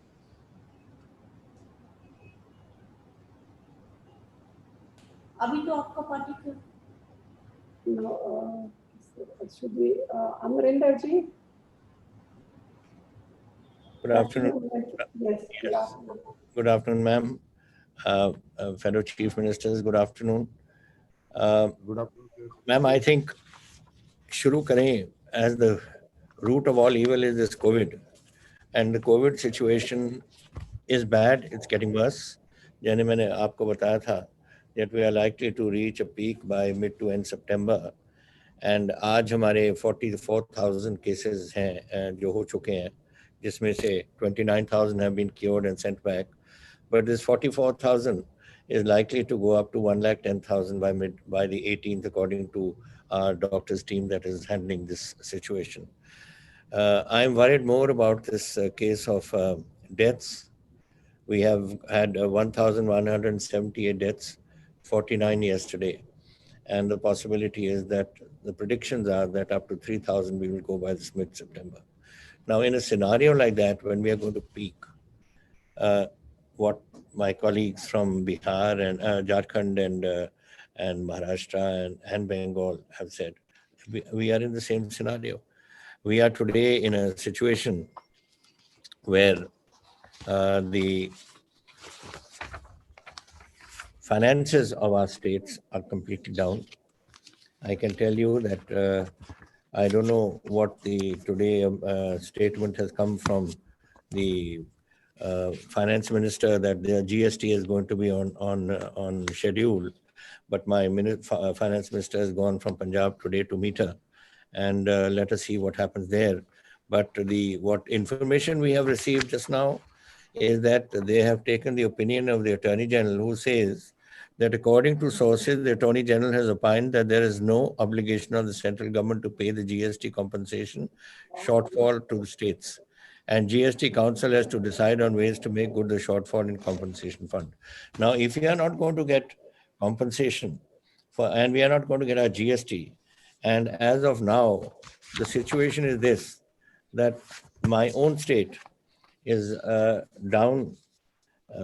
अभी तो आपका पार्टी को No, it should be Amrinder ji. Good afternoon. Yes, good afternoon. Good afternoon, ma'am. Fellow chief ministers, good afternoon. Good afternoon. Ma'am, I think shuru kare, as the root of all evil is this COVID, and the COVID situation is bad. It's getting worse. जैसे मैंने आपको बताया था that we are likely to reach a peak by mid to end September, and आज हमारे 44,000 cases हैं जो हो चुके हैं, जिसमें से 29,000 have been cured and sent back. But this 44,000 is likely to go up to 110,000 by the 18th, according to our doctors team that is handling this situation. I'm worried more about this case of deaths. We have had 1,178 deaths, 49 yesterday. And the possibility is that the predictions are that up to 3,000 we will go by this mid-September. Now, in a scenario like that, when we are going to peak, what my colleagues from Bihar and Jharkhand and Maharashtra and Bengal have said, we are in the same scenario. We are today in a situation where the finances of our states are completely down. I can tell you that I don't know what the today statement has come from the finance minister that the GST is going to be on schedule, but my finance minister has gone from Punjab today to meet her, and let us see what happens there. But what information we have received just now is that they have taken the opinion of the Attorney General, who says that according to sources, the Attorney General has opined that there is no obligation on the central government to pay the GST compensation shortfall to the states. And GST Council has to decide on ways to make good the shortfall in compensation fund. Now, if we are not going to get compensation and we are not going to get our GST, and as of now, the situation is this, that my own state is down.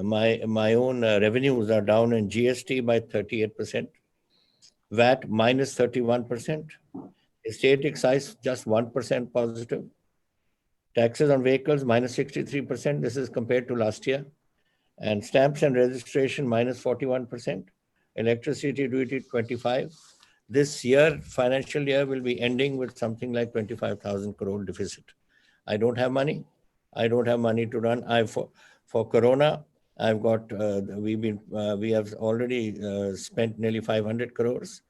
My own revenues are down in GST by 38%, VAT minus 31%, state excise just 1% positive, taxes on vehicles minus 63%, this is compared to last year, and stamps and registration minus 41%, electricity duty 25%. This year, financial year, will be ending with something like 25,000 crore deficit. I don't have money. I don't have money to run. For Corona, I've got, we have already spent nearly 500 crores.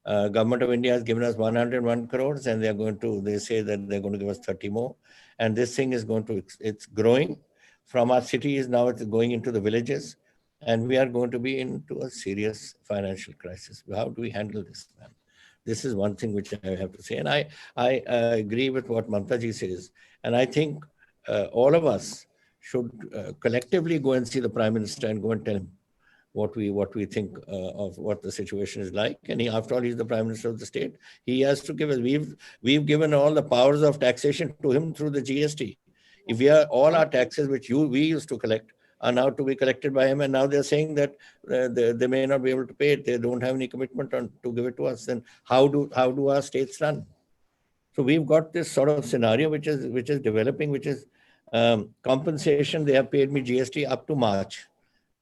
Government of India has given us 101 crores, and they say that they're going to give us 30 more. And this thing is it's growing from our cities. Now it's going into the villages, and we are going to be into a serious financial crisis. How do we handle this, man? This is one thing which I have to say. And I agree with what Mamta ji says. And I think all of us should collectively go and see the Prime Minister and go and tell him what we think of what the situation is like. And after all, he's the Prime Minister of the state. He has to give us, we've given all the powers of taxation to him through the GST. If we are all our taxes, which we used to collect, are now to be collected by him, and now they're saying that they may not be able to pay it. They don't have any commitment to give it to us. Then how do our states run? So we've got this sort of scenario which is developing, which is compensation. They have paid me GST up to March.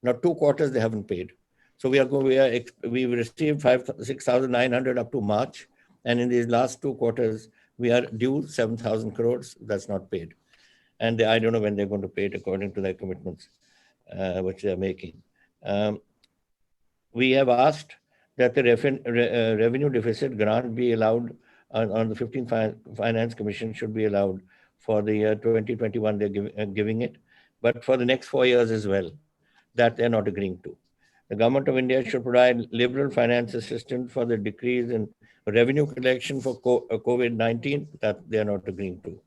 Now 2 quarters they haven't paid. So we've received 6,900 up to March, and in these last 2 quarters we are due 7,000 crores. That's not paid, and I don't know when they're going to pay it according to their commitments, which they're making. We have asked that the revenue deficit grant be allowed on the 15th Finance Commission should be allowed for the year 2021. They're giving it, but for the next 4 years as well. That they're not agreeing to. The government of India should provide liberal finance assistance for the decrease in revenue collection for COVID-19. That they're not agreeing to.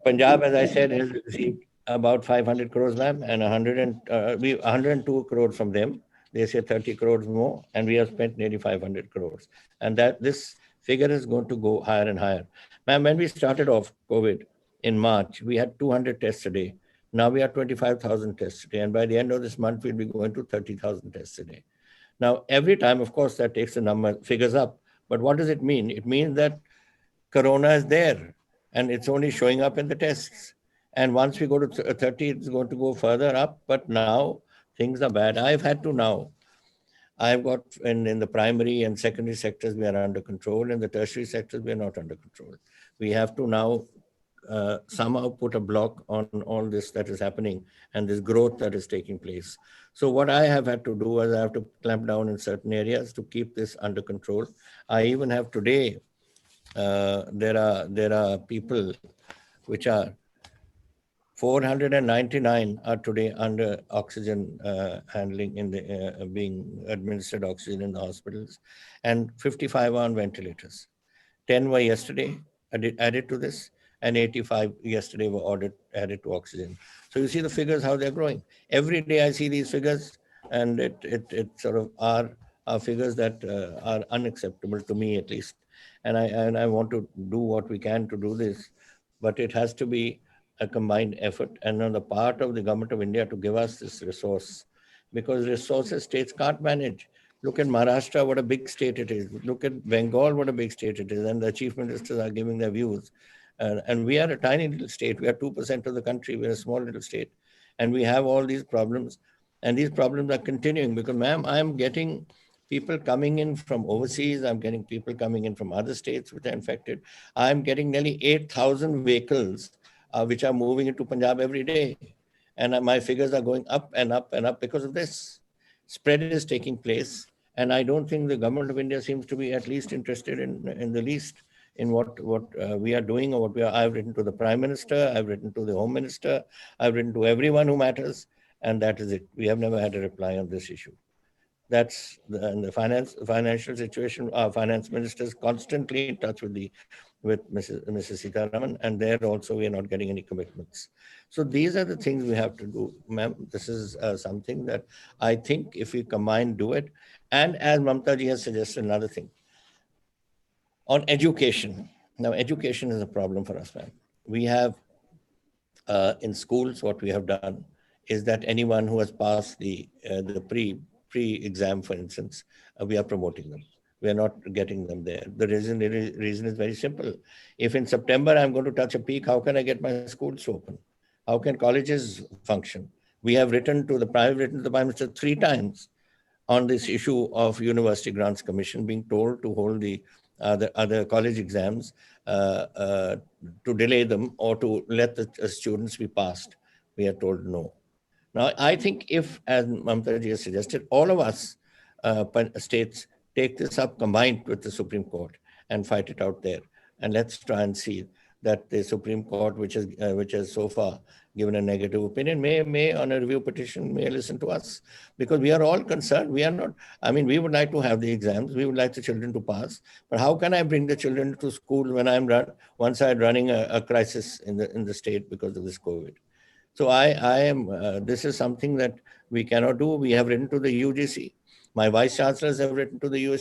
Punjab, as I said, has received about 500 crores, ma'am, and 102 crores from them. They say 30 crores more, and we have spent nearly 500 crores. And that this figure is going to go higher and higher. Ma'am, when we started off COVID in March, we had 200 tests a day. Now we are 25,000 tests a day, and by the end of this month, we'll be going to 30,000 tests a day. Now, every time, of course, that takes the figures up. But what does it mean? It means that Corona is there, and it's only showing up in the tests. And once we go to 30, it's going to go further up. But now things are bad. I've got in the primary and secondary sectors, we are under control. In the tertiary sectors, we are not under control. We have to now somehow put a block on all this that is happening and this growth that is taking place. So what I have had to do is I have to clamp down in certain areas to keep this under control. I even have today, there are people which are 499 are today under oxygen handling in the being administered oxygen in the hospitals, and 55 are on ventilators. 10 were yesterday added to this, and 85 yesterday were added to oxygen. So you see the figures, how they're growing. Every day I see these figures, and it sort of are figures that are unacceptable to me, at least. And I want to do what we can to do this, but it has to be a combined effort and on the part of the government of India to give us this resource, because resources states can't manage. Look at Maharashtra, what a big state it is. Look at Bengal, what a big state it is. And the chief ministers are giving their views. And we are a tiny little state. We are 2% of the country. We're a small little state. And we have all these problems. And these problems are continuing because, ma'am, I'm getting people coming in from overseas. I'm getting people coming in from other states which are infected. I'm getting nearly 8,000 vehicles which are moving into Punjab every day. And my figures are going up and up and up because of this. Spread is taking place. And I don't think the government of India seems to be at least interested in the least in what we are doing or what we are. I've written to the Prime Minister, I've written to the Home Minister, I've written to everyone who matters, and that is it. We have never had a reply on this issue. That's the financial situation. Our finance minister is constantly in touch with Mrs. Sitaraman, and there also we are not getting any commitments. So these are the things we have to do, ma'am. This is something that I think if we combine, do it. And as Mamta ji has suggested, another thing on education. Now, education is a problem for us, ma'am. We have in schools, what we have done is that anyone who has passed the pre-exam, for instance, we are promoting them. We are not getting them there. The reason is very simple. If in September I'm going to touch a peak, how can I get my schools to open? How can colleges function? We have written to the Prime Minister 3 times on this issue of University Grants Commission being told to hold the other college exams, to delay them or to let the students be passed. We are told no. Now, I think if, as Mamta ji has suggested, all of us states take this up combined with the Supreme Court and fight it out there. And let's try and see that the Supreme Court, which has so far given a negative opinion, may on a review petition, may listen to us, because we are all concerned. We are not, I mean, we would like to have the exams. We would like the children to pass, but how can I bring the children to school when I'm one side running a crisis in the state because of this COVID? So this is something that we cannot do. We have written to the UGC. My vice chancellors have written to the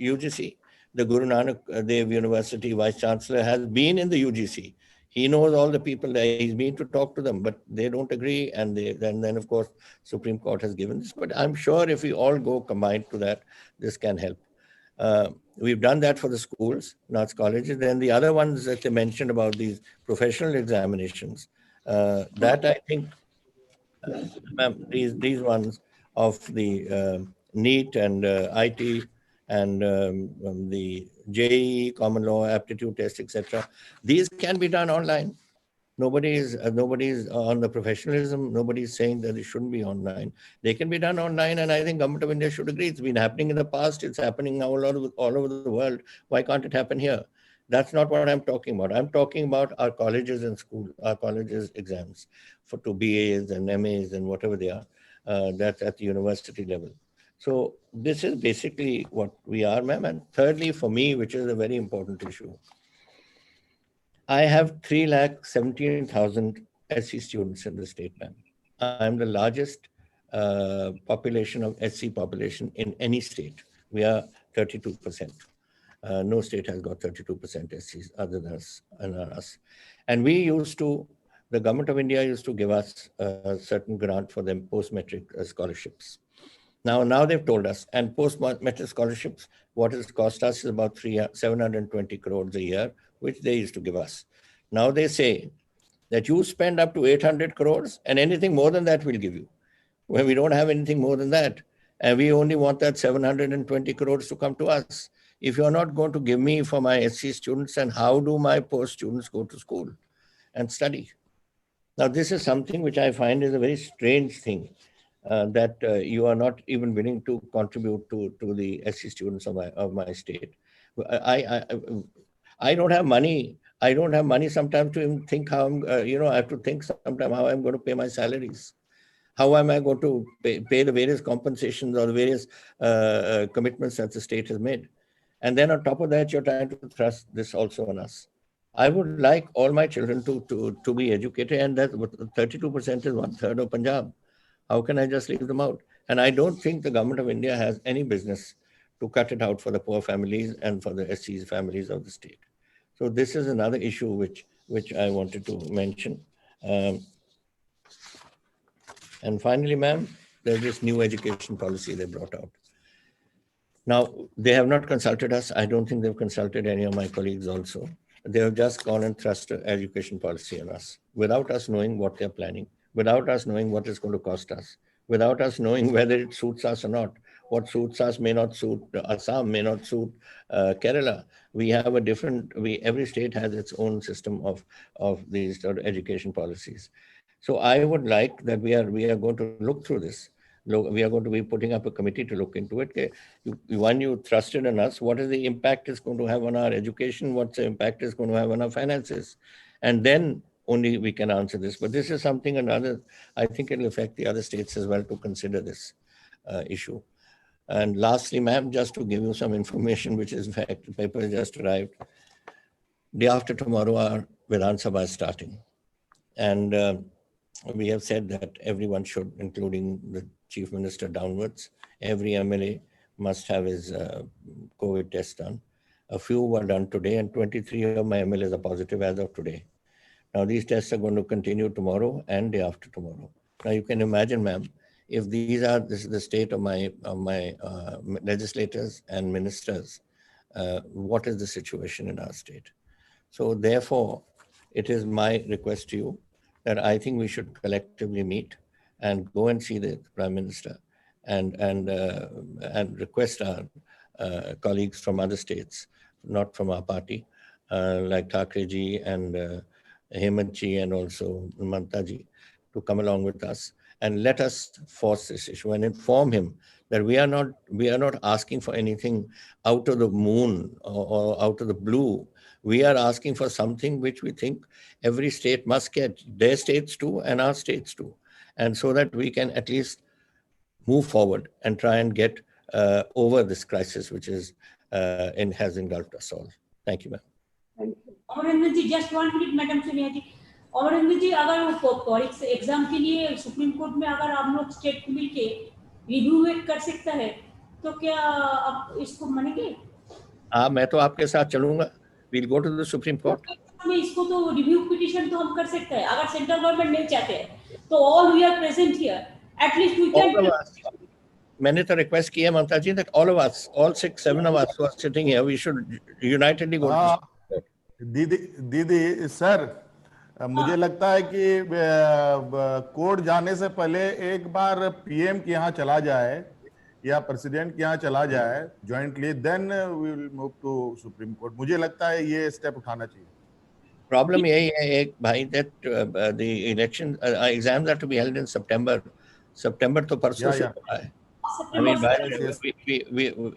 UGC. The Guru Nanak Dev University vice chancellor has been in the UGC. He knows all the people there. He's been to talk to them, but they don't agree. And then of course, Supreme Court has given this. But I'm sure if we all go combined to that, this can help. We've done that for the schools, not colleges. Then the other ones that they mentioned about these professional examinations, that I think these ones of the NEET and IT and the JEE, common law, aptitude test, etc. These can be done online. Nobody is on the professionalism. Nobody is saying that it shouldn't be online. They can be done online, and I think Government of India should agree. It's been happening in the past. It's happening now all over the world. Why can't it happen here? That's not what I'm talking about. I'm talking about our colleges and schools, our colleges exams for to BAs and MAs and whatever they are. That's at the university level. So this is basically what we are, ma'am. And thirdly, for me, which is a very important issue, I have 317,000 SC students in the state, ma'am. I'm the largest population of SC population in any state. We are 32%. No state has got 32% SCs other than us. And the Government of India used to give us a certain grant for them post-metric scholarships. Now they've told us, and post-metric scholarships, what it cost us is about 720 crores a year, which they used to give us. Now they say that you spend up to 800 crores and anything more than that we'll give you. When we don't have anything more than that, and we only want that 720 crores to come to us. If you're not going to give me for my SC students, then how do my post students go to school and study? Now, this is something which I find is a very strange thing, that you are not even willing to contribute to the SC students of my state. I don't have money. I don't have money sometimes to even think how I'm, I have to think sometimes how I'm going to pay my salaries. How am I going to pay the various compensations or the various commitments that the state has made? And then on top of that, you're trying to thrust this also on us. I would like all my children to be educated, and that 32% is 1/3 of Punjab. How can I just leave them out? And I don't think the Government of India has any business to cut it out for the poor families and for the SCs families of the state. So this is another issue which I wanted to mention. And finally, ma'am, there's this new education policy they brought out. Now, they have not consulted us. I don't think they've consulted any of my colleagues also. They have just gone and thrust education policy on us without us knowing what they're planning, without us knowing what it's going to cost us, without us knowing whether it suits us or not. What suits us may not suit Assam, may not suit Kerala. We have every state has its own system of these sort of education policies. So I would like that we are going to look through this. We are going to be putting up a committee to look into it. When you trusted in us, what is the impact it's going to have on our education? What's the impact it's going to have on our finances? And then only we can answer this. But this is something I think it'll affect the other states as well to consider this issue. And lastly, ma'am, just to give you some information, which is in fact, the paper has just arrived. Day after tomorrow, our Vidhan Sabha is starting. And we have said that everyone should, including the Chief Minister downwards, every MLA must have his COVID test done. A few were done today, and 23 of my MLAs are positive as of today. Now, these tests are going to continue tomorrow and day after tomorrow. Now, you can imagine, ma'am, if this is the state of my legislators and ministers, what is the situation in our state? So therefore, it is my request to you that I think we should collectively meet and go and see the Prime Minister and request our colleagues from other states, not from our party, like Thackeray ji and Hemant ji and also Mamta ji, to come along with us and let us force this issue and inform him that we are not asking for anything out of the moon or out of the blue. We are asking for something which we think every state must get, their states too and our states too. And so that we can at least move forward and try and get over this crisis which has engulfed us all. Thank you, ma'am. Thank you. Amarendra ji, just 1 minute, Madam Sonia जी. अमरेंद्र जी, अगर वो exam के लिए supreme court में अगर आप लोग state को मिलके रिव्यू कर सकता है, तो क्या आप इसको मानेंगे? हाँ, मैं तो आपके साथ चलूंगा. We'll go to the Supreme Court. में इसको तो रिव्यू पिटिशन तो हम कर सकते हैं, अगर सेंट्रल गवर्नमेंट नहीं चाहते हैं तो all we are present here, at least we All can. of us. मैंने तो रिक्वेस्ट किया Mamata ji that all of us, all 6-7 of us who are sitting here, we should unitedly go to हाँ, the court. दीदी sir, मुझे लगता है कि court जाने से पहले एक बार पीएम के यहाँ चला जाए या प्रेसिडेंट के यहाँ चला जाए jointly, then we will move to Supreme Court. मुझे लगता है ये स्टेप उठाना चाहिए। प्रॉब्लम यही है एक भाई that the election exams are to be held in September तो परसों से हुआ है। I mean,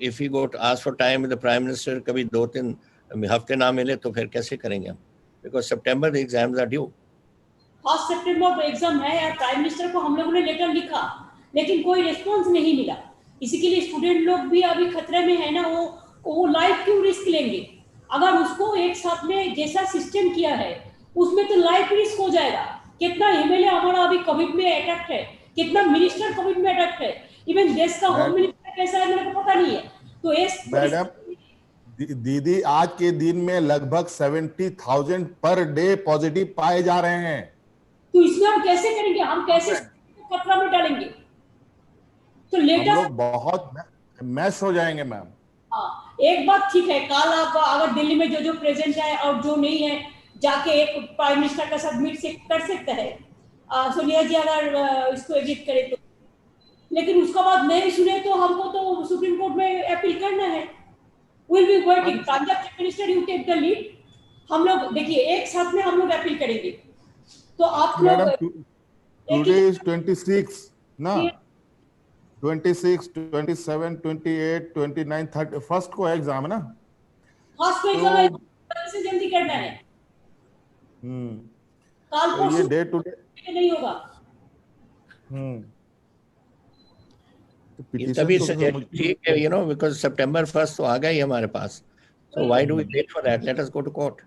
if we go to ask for time with the Prime Minister, कभी 2-3 हफ्ते ना मिले तो फिर कैसे करेंगे हम? Because September the exams are due. 1 September exam है यार, प्राइम मिनिस्टर को हम लोगों ने लेटर लिखा लेकिन कोई रिस्पांस नहीं मिला। इसी के लिए स्टूडेंट लोग भी अभी खतरे में है ना, वो लाइफ क्यों रिस्क लेंगे? अगर उसको एक साथ में जैसा सिस्टम किया है उसमें तो लाइफ रिस्क हो जाएगा। कितना एमएलए हमारा अभी कोविड में अटैक है, कितना मिनिस्टर कोविड में अटैक है, इवन देश का होम मिनिस्टर कैसा है मेरे को पता नहीं है। तो मैडम दीदी, आज के दिन में लगभग 70,000 पर डे पॉजिटिव पाए जा रहे हैं। तो इसमें हम कैसे करेंगे? हम कैसे खतरा में डालेंगे? तो लेटर हम लोग बहुत मैश हो जाएंगे मैम। हाँ, एक बात ठीक है, कल आप अगर दिल्ली में जो प्रेजेंट है और जो नहीं है जाके एक प्राइम मिनिस्टर का साथ मीट कर सकता है सोनिया जी, अगर इसको एग्जिट करे तो। लेकिन उसका बात नहीं सुने तो हमको तो सुप्रीम कोर्ट में अपील करना है। Will be waiting, Punjab chief minister you take the lead. हम लोग देखिए एक साथ में हम लोग अपील करेंगे। तो आप मैडम लोग टुडे इज 26 ना, 26, 27, 28, 29, 30 फर्स्ट को एग्जाम है ना। फर्स्ट को एग्जाम से जल्दी करना है। कल तो ये डे टू डे नहीं होगा। तो तभी ठीक है, you know, because September 1st तो आ गया ही हमारे पास। So why do we wait for that? Let us go to court.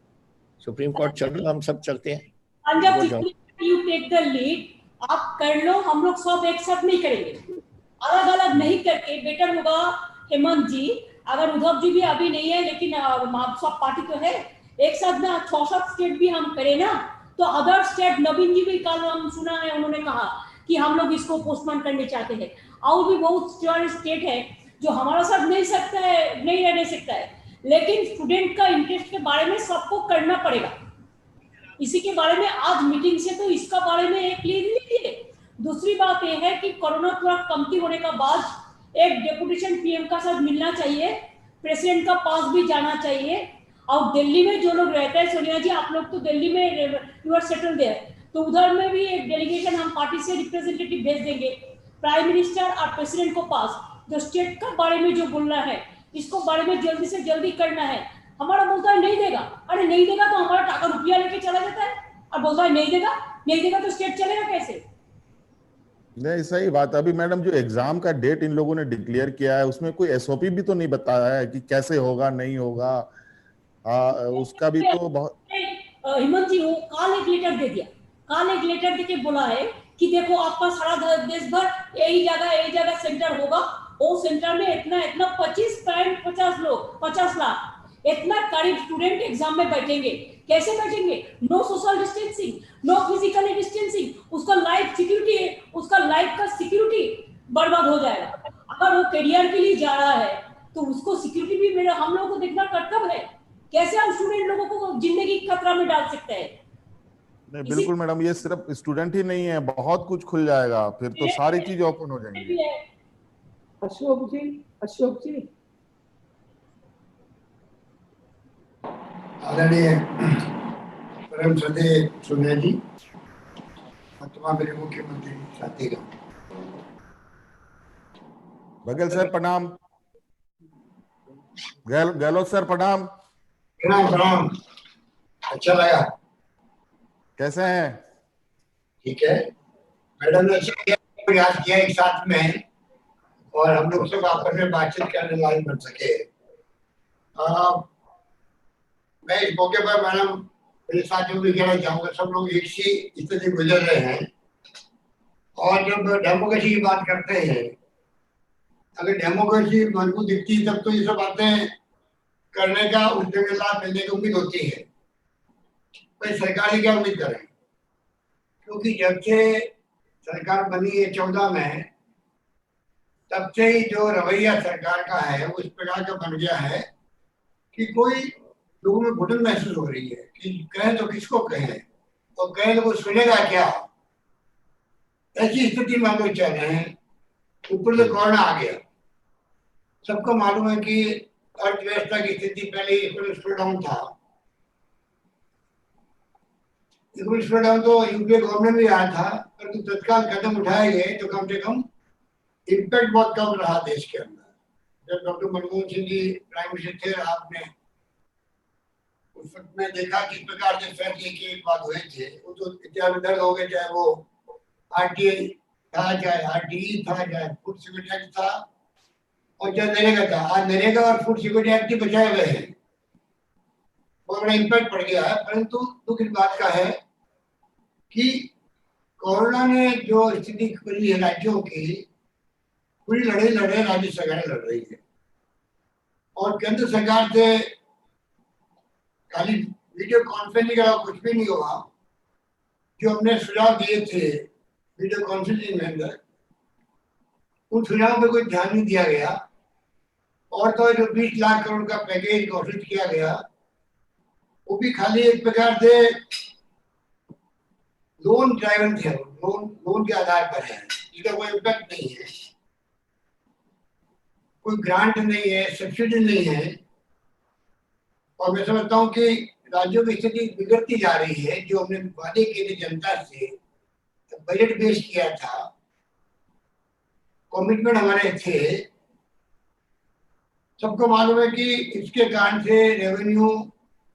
Supreme Court चल लो, हम सब चलते हैं। Punjab chief minister you take the lead, आप कर लो, हम लोग सब एक साथ नहीं करेंगे, अलग अलग नहीं करके बेटर होगा। हेमंत जी, अगर उद्धव जी भी अभी नहीं है लेकिन सब पार्टी तो है, एक साथ ना 6-7 स्टेट भी हम करें ना, तो अदर स्टेट, नवीन जी भी कल हम सुना है उन्होंने कहा कि हम लोग इसको पोस्टपोन करने चाहते हैं। और भी बहुत स्टेट है जो हमारा साथ नहीं सकता है, नहीं रहने सकता है, लेकिन स्टूडेंट का इंटरेस्ट के बारे में सबको करना पड़ेगा। इसी के बारे में आज मीटिंग से तो इसका बारे में एक क्लियरिटी है। दूसरी बात यह है कि कोरोना थोड़ा कमती होने का बाद एक डेपुटेशन पीएम का साथ मिलना चाहिए, प्रेसिडेंट का पास भी जाना चाहिए। और दिल्ली में जो लोग रहते हैं, सोनिया जी आप लोग तो दिल्ली में यू आर सेटल्ड देयर, तो उधर में भी एक डेलीगेशन हम पार्टी से रिप्रेजेंटेटिव भेज देंगे प्राइम मिनिस्टर और प्रेसिडेंट को पास, जो स्टेट का बारे में जो बोलना है इसको बारे में जल्दी से जल्दी करना है। हमारा बोलता है नहीं देगा, अरे नहीं देगा तो हमारा टाका रुपया लेके चला जाता है और बोलता है नहीं देगा तो स्टेट चलेगा कैसे? नहीं, सही बात। अभी मैडम जो एग्जाम का डेट इन लोगों ने डिक्लेयर किया है उसमें कोई एसओपी भी तो नहीं बताया है कि कैसे होगा नहीं होगा। उसका भी तो बहुत हेमंत जी, वो कल एक लेटर दे दिया, कल एक लेटर देके बोला है कि देखो आपका सारा देश भर यही जगह सेंटर होगा, वो सेंटर में इतना 50 लाख इतना करीब स्टूडेंट एग्जाम में बैठेंगे। कैसे बैठेंगे? No social distancing, no physical distancing, उसका लाइफ सिक्योरिटी है, उसका लाइफ का सिक्योरिटी बर्बाद हो जाएगा। अगर वो करियर के लिए जा रहा है तो उसको सिक्योरिटी भी मेरा हम लोगों को देखना कर्तव्य है। कैसे हम स्टूडेंट लोगों को जिंदगी खतरा में डाल सकते हैं? नहीं, बिल्कुल मैडम, ये सिर्फ स्टूडेंट ही नहीं है, बहुत कुछ खुल जाएगा, फिर तो सारी चीज ओपन हो जाएंगी। अशोक जी आदरणीय परम श्रद्धेय सोनिया जी, तमाम मेरे मुख्यमंत्री साथीगण, बघेल सर प्रणाम, गहलोत सर प्रणाम। प्रणाम। अच्छा लगा। कैसे हैं? ठीक है मैडम ने अच्छा किया, प्रयास किया एक साथ में और हम लोग सब आपस में बातचीत करने लायक बन सके। मैं इस मौके पर मैडम मेरे साथियों भी कहना चाहूंगा, सब लोग एक सी स्थिति गुजर रहे हैं और जब डेमोक्रेसी की बात करते हैं, अगर डेमोक्रेसी मजबूत दिखती है तब तो ये सब बातें करने का उस जगह लाभ मिलने की उम्मीद होती है। भाई सरकार से क्या उम्मीद करें, क्योंकि जब से सरकार बनी है 14 में, तब से ही जो रवैया सरकार का है वो इस प्रकार का बन गया है कि कोई लोगों में घुटन महसूस हो रही है कि कहें तो किसको कहें और कहें तो कोई सुनेगा क्या। ऐसी स्थिति में हम लोग चल रहे हैं। ऊपर से कोरोना आ गया। सबको मालूम है कि अर्थव्यवस्था की स्थिति पहले इकोनॉमिक स्लो डाउन था। इकोनॉमिक स्लो डाउन तो यूपीए गवर्नमेंट में आया था, परंतु तत्काल कदम उठाए गए तो कम से कम इम्पैक्ट बहुत कम रहा देश के अंदर। जब doctor Manmohan Singh ji prime minister थे, आपने उस वक्त में देखा किस प्रकार से फैसले की बात हुए थे। वो तो इतिहास दर्द हो गए, चाहे वो आरटीआई था, चाहे आरटीई था, चाहे फूड सिक्योरिटी एक्ट था और चाहे नरेगा था। आज नरेगा और फूड सिक्योरिटी एक्ट ही बचाए गए हैं, बहुत बड़ा इम्पैक्ट पड़ गया है। परंतु दुख इस बात का है कि कोरोना ने जो स्थिति करी है राज्यों की, पूरी लड़ाई लड़ रहे राज्य सरकारें लड़ रही है और केंद्र सरकार से खाली वीडियो कॉन्फ्रेंसिंग के अलावा कुछ भी नहीं हुआ। जो हमने सुझाव दिए थे वीडियो कॉन्फ्रेंसिंग में अंदर, उन सुझावों पे कोई ध्यान नहीं दिया गया। और तो जो 20 लाख करोड़ का पैकेज घोषित किया गया, वो भी खाली एक प्रकार से लोन ड्राइवन थे, लोन के आधार पर है, जिसका कोई इम्पैक्ट नहीं है, कोई ग्रांट नहीं है, सब्सिडी नहीं है। और मैं समझता हूँ कि राज्यों की स्थिति बिगड़ती जा रही है। जो हमने वादे किए थे जनता से, तो बजट पेश किया था, कमिटमेंट हमारे थे, सबको मालूम है कि इसके कारण से रेवेन्यू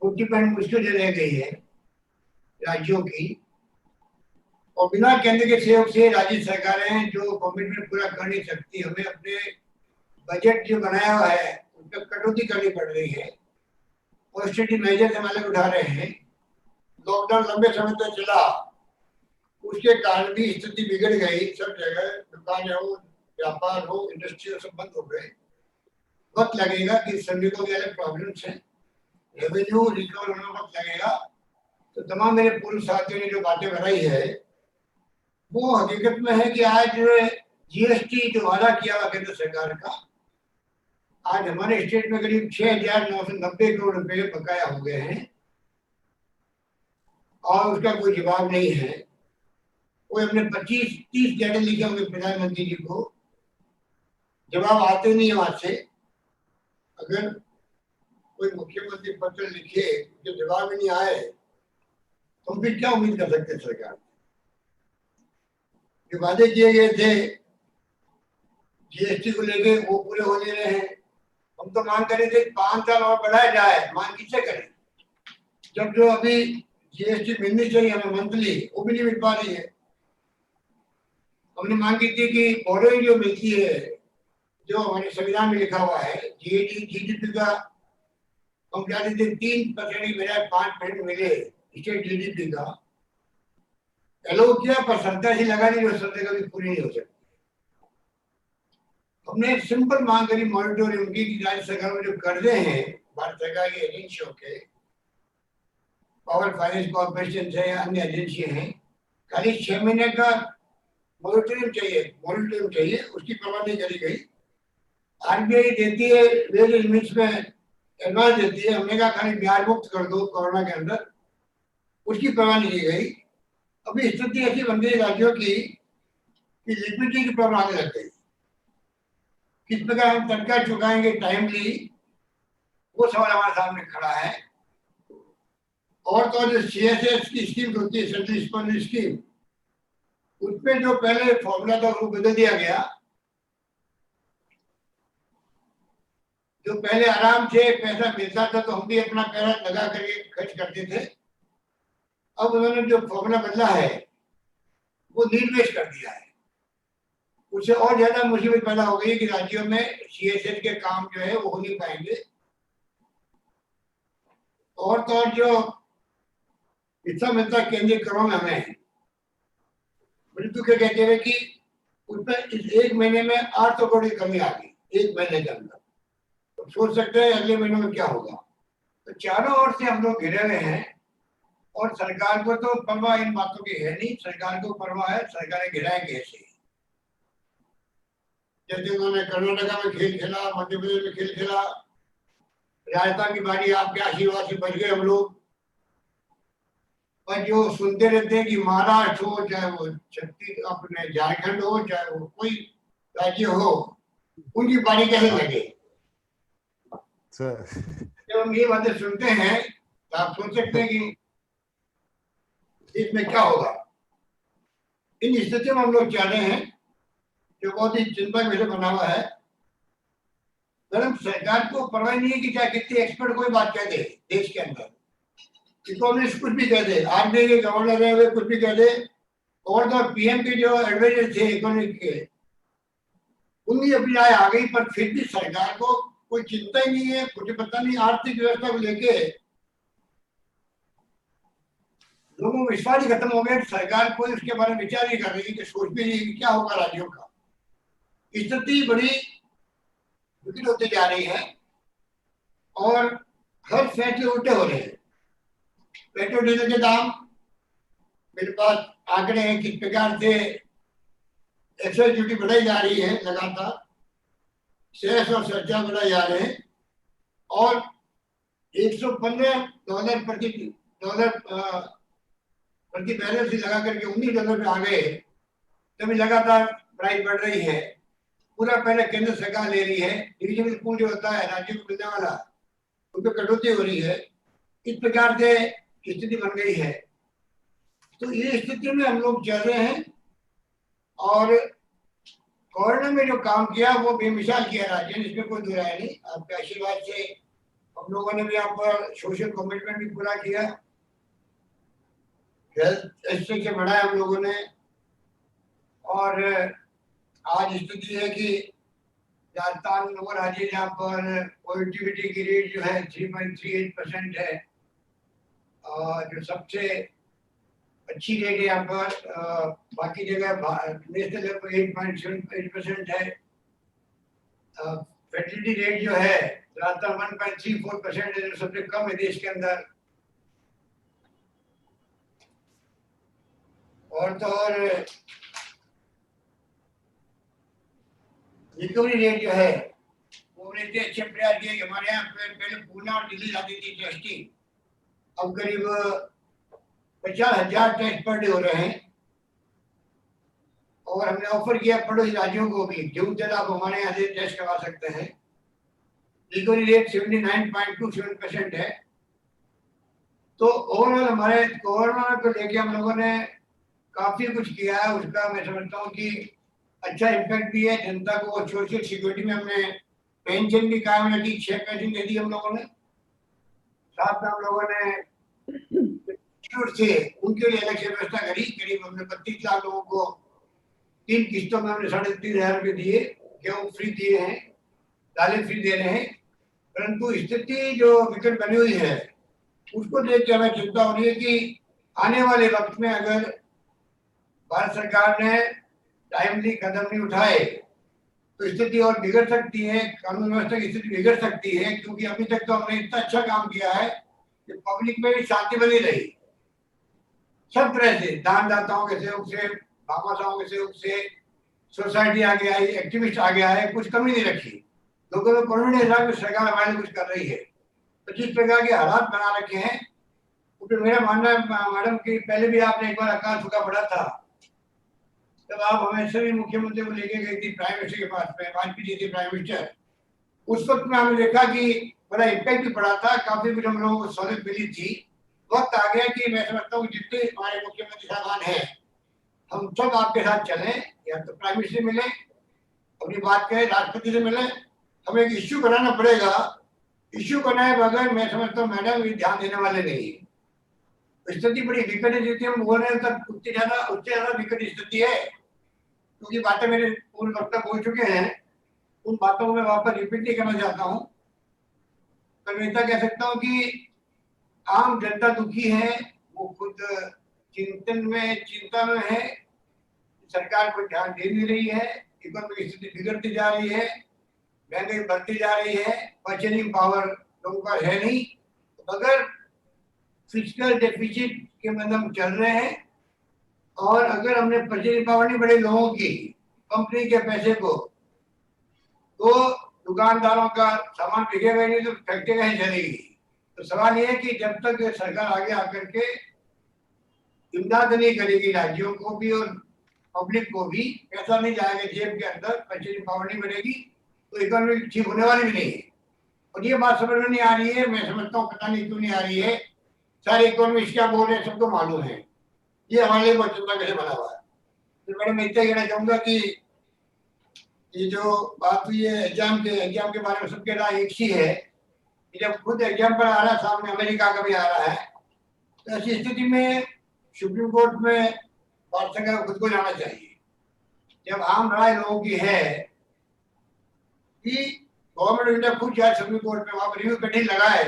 40% मुश्किल से रह गई है राज्यों की। और बिना केंद्र के सहयोग से राज्य सरकारें जो कमिटमेंट पूरा कर नहीं सकती। हमें अपने बजट जो बनाया हुआ है उस पर कटौती करनी पड़ रही है। ऑस्टेरिटी मेजर हमारे उठा रहे हैं। लॉकडाउन लंबे समय तक चला, उसके कारण भी स्थिति बिगड़ गई। सब जगह दुकानें हो, व्यापार हो, इंडस्ट्री सब बंद हो गए। वक्त लगेगा कि श्रमिकों के अलग प्रॉब्लम्स हैं, रेवेन्यू रिकवर होने में वक्त लगेगा। तो तमाम मेरे पूर्व साथियों ने जो बातें बनाई है वो हकीकत में है कि आज जीएसटी जो वादा किया हुआ केंद्र सरकार का, आज हमारे स्टेट में करीब 6,990 करोड़ रुपए बकाया हो गए हैं और उसका कोई जवाब नहीं है। कोई हमने 25-30 लेटर लिखे होंगे प्रधानमंत्री जी को, जवाब आते नहीं है वहां से। अगर कोई मुख्यमंत्री पत्र लिखे जो जवाब ही नहीं आए तो हम फिर क्या उम्मीद कर सकते सरकार। जो वादे किए गए थे जीएसटी को लेके वो पूरे हो नहीं रहे हैं। हम तो मांग कर रहे थे 5 साल और बढ़ाया जाए। मांग किससे करें जब जो अभी जीएसटी मिलनी चाहिए हमें मंथली, वो भी नहीं मिल पा रही है। हमने मांग की थी कि बोरोइंग जो मिलती है, जो हमारे संविधान में लिखा हुआ है, जीडीपी का हम क्या देते 3% की बजाय 5% मिले स्टेट जीडीपी का। एलो किया पर सरकार ही लगा नहीं, जो सरकार कभी पूरी नहीं हो सकती। हमने एक सिंपल मांग करी मॉनिटोरियम की कि राज्य सरकार में जो कर्जे हैं भारत सरकार की एजेंसियों के, पावर फाइनेंस कॉर्पोरेशन है या अन्य एजेंसी हैं, खाली 6 महीने का मॉनिटोरियम चाहिए, उसकी परवाह नहीं करी गई। आरबीआई देती है वेरियस लिमिट्स में एडवांस देती है, हमने कहा खाली ब्याज मुक्त कर दो कोरोना के अंदर, उसकी परवाह नहीं की गई। अभी स्थिति ऐसी बन गई राज्यों की कि लिक्विडिटी की प्रॉब्लम आने लग गई। किस प्रकार हम तनख्वाह चुकाएंगे टाइमली, वो सवाल हमारे सामने खड़ा है। और तो जो सीएसएस की स्कीम होती है, सेंट्रल स्पॉन्सर्ड स्कीम, उसमें जो पहले फॉर्मूला था वो बदल दिया गया। जो पहले आराम से पैसा मिलता था तो हम भी अपना पैसा लगा करके खर्च करते थे। अब उन्होंने जो फॉर्मूला बदला है वो निर्वेश कर दिया है। उससे और ज्यादा मुसीबत पैदा हो गई कि राज्यों में सीएसएस के काम जो है वो हो नहीं पाएंगे। और तो और जो हिस्सा मिलता केंद्रीय करों में हमें मृत्यु के कहते हुए कि उसमें इस 1 महीने में 800 करोड़ की कमी आ गई 1 महीने के अंदर। तो सोच सकते हैं अगले महीने में क्या होगा। तो चारों ओर से हम लोग घिरे हुए हैं और सरकार को तो परवाह इन बातों की है नहीं, सरकार को परवाह है सरकारें गिराए कैसे। जैसे उन्होंने कर्नाटका में खेल खेला, मध्य प्रदेश में खेल खेला, राजस्थान की बारी आपके आशीर्वाद से बच गए हम लोग। पर जो सुनते रहते हैं कि महाराष्ट्र हो, चाहे वो छत्तीस अपने झारखंड हो, चाहे वो कोई राज्य हो, उनकी बारी कैसे लगे। जब हम ये बातें सुनते हैं तो आप सोच सकते हैं कि इसमें क्या होगा। इन स्थिति में हम लोग चाह रहे हैं जो बहुत ही चिंता का विषय बना हुआ है। मैडम, सरकार को परवाह नहीं है कि चाहे कितने एक्सपर्ट कोई बात कह दे देश के अंदर, इकोनॉमिस्ट कुछ भी कह दे, आरबीआई के गवर्नर है वे कुछ भी कह दे, और तो पीएम के जो एडवाइजर थे इकोनॉमिक के, उनकी अपनी राय आ गई, पर फिर भी सरकार को कोई चिंता ही नहीं है, कुछ पता नहीं। आर्थिक व्यवस्था को लेके लोगों को विश्वास ही खत्म हो गया। सरकार कोई उसके बारे में विचार नहीं कर रही कि सोच भी नहीं कि क्या होगा राज्यों का। स्थिति बड़ी विकट होती जा रही है और हर फैसले उल्टे हो रहे हैं। पेट्रोल डीजल के दाम, मेरे पास आंकड़े हैं किस प्रकार से एक्साइज ड्यूटी बढ़ाई जा रही है लगातार, सेस और सरचार्ज बढ़ाए जा रहे हैं, और $115 प्रति बैरल से लगा करके $19 पे आ गए। तभी लगातार प्राइस बढ़ रही है। पूरा पहले केंद्र सरकार ले रही है, डिविजनल पूल जो होता है राज्यों को मिलने वाला, उन पर कटौती हो रही है। इस प्रकार से स्थिति बन गई है। तो ये स्थिति में हम लोग चल रहे हैं, और कोरोना में जो काम किया वो बेमिसाल किया राज्य ने, इसमें कोई दो राय नहीं। आपके आशीर्वाद से हम लोगों ने भी यहाँ पर सोशल कमिटमेंट भी पूरा किया, हेल्थ एक्सपेक्ट बढ़ाया हम लोगों ने, और आज स्थिति है कि राजस्थान वो राज्य जहाँ पर पॉजिटिविटी की रेट जो है 3.38% है, और जो सबसे अच्छी रेट है यहाँ पर। बाकी जगह नेशनल लेवल पर 8.78% है। फर्टिलिटी रेट जो है राजस्थान 1.34% है, जो सबसे कम है देश के अंदर। और तो और रिकवरी रेट जो है वो इतने अच्छे प्रयास किए कि हमारे यहाँ पहले पूना और दिल्ली जाती थी टेस्टिंग, अब करीब 50,000 टेस्ट पर डे हो रहे हैं। और हमने ऑफर किया पड़ोसी राज्यों को भी, जो जब आप हमारे यहाँ से टेस्ट करवा सकते हैं। रिकवरी रेट 79.27% है। तो ओवरऑल हमारे कोरोना को लेके हम लोगों ने काफी कुछ किया है, उसका मैं समझता हूँ कि अच्छा इम्पैक्ट भी है। जनता को सोशल सिक्योरिटी में हमने पेंशन भी कायम रखी, 6 पेंशन दे दी हम लोगों ने। साथ में हम लोगों ने से उनके लिए अलग से व्यवस्था करी। करीब हमने 32 लाख लोगों को 3 किस्तों में हमने 3,500 रुपये दिए, गेहूँ फ्री दिए हैं, दालें फ्री दे रहे हैं। परंतु स्थिति जो विकट बनी हुई है उसको देख के हमें चिंता हो रही है कि आने वाले वक्त में अगर भारत सरकार ने टाइमली कदम नहीं उठाए तो स्थिति और बिगड़ सकती है, कानून व्यवस्था की स्थिति बिगड़ सकती है। क्योंकि अभी तक तो हमने इतना अच्छा काम किया है कि पब्लिक में भी शांति बनी रही, सब तरह से दानदाताओं के सहयोग से, भामाशाहों के सहयोग से, सोसाइटी आगे आई, एक्टिविस्ट आगे आए, कुछ कमी नहीं रखी। लोगों में कॉन्फिडेंस रहा कि सरकार हमारे लिए कुछ कर रही है। तो जिस प्रकार के हालात बना रखे हैं, तो मेरा मानना है मैडम कि पहले भी आपने एक बार अकाल सूखा पड़ा था, तब आप हमें सभी मुख्यमंत्री को लेके गई थी प्राइम मिनिस्टर के पास में, वाजपेयी जी थे प्राइम मिनिस्टर। उस वक्त में हमने देखा कि बड़ा इम्पैक्ट भी पड़ा था, काफी कुछ हम लोगों को सहूलियत मिली थी। वक्त आ गया कि मैं समझता हूँ जितने हमारे मुख्यमंत्री साहबान हैं, हम सब आपके साथ चलें, या तो प्राइम मिनिस्टर से मिले, अपनी बात करें, राष्ट्रपति से मिले। हमें एक इश्यू बनाना पड़ेगा। इश्यू बनाए बगैर मैं समझता हूँ मैडम ये ध्यान देने वाले नहीं। स्थिति बड़ी विकट है, जितनी हम बोल रहे हैं तक उससे ज्यादा विकट स्थिति है। क्योंकि बातें मेरे पूर्व वक्ता बोल चुके हैं, उन बातों को मैं वापस रिपीट नहीं करना चाहता हूँ। तो मैं इतना कह सकता हूँ कि आम जनता दुखी है, वो खुद चिंता में है, सरकार को ध्यान दे नहीं रही है, इकोनॉमिक स्थिति बिगड़ती जा रही है, महंगाई बढ़ती जा रही है, परचेजिंग पावर लोगों का है नहीं। तो अगर फिजिकल डेफिसिट के मतलब हम चल रहे हैं। और अगर हमने परचेजिंग पावर नहीं बढ़े लोगों की, कंपनी के पैसे को, तो दुकानदारों का सामान बिकेगा नहीं तो फैक्ट्री कहीं चलेगी। तो सवाल ये है कि जब तक सरकार आगे आकर के इमदाद नहीं करेगी राज्यों को भी और पब्लिक को भी, पैसा नहीं जाएगा जेब के अंदर, परचेजिंग पावर नहीं बढ़ेगी, तो इकोनॉमी ठीक होने वाली भी नहीं है। और ये बात समझ में नहीं आ रही है। मैं समझता हूँ पता नहीं क्यों नहीं आ रही है। सारे इकोनॉमिस्ट क्या बोल रहे हैं सबको मालूम है। ये हमारे लिए बहुत चिंता कैसे बना हुआ है। तो मैडम मैं इतना कहना चाहूंगा कि ये जो बात हुई है एग्जाम के बारे में सबके राय एक ही है कि जब खुद एग्जाम पर आ रहा है, सामने अमेरिका का भी आ रहा है, तो ऐसी स्थिति में सुप्रीम कोर्ट में पाठशाला खुद को जाना चाहिए। जब आम राय लोगों की है कि गवर्नमेंट ऑफ इंडिया खुद जाए सुप्रीम कोर्ट में, वहां पर रिव्यू कमेटी लगाए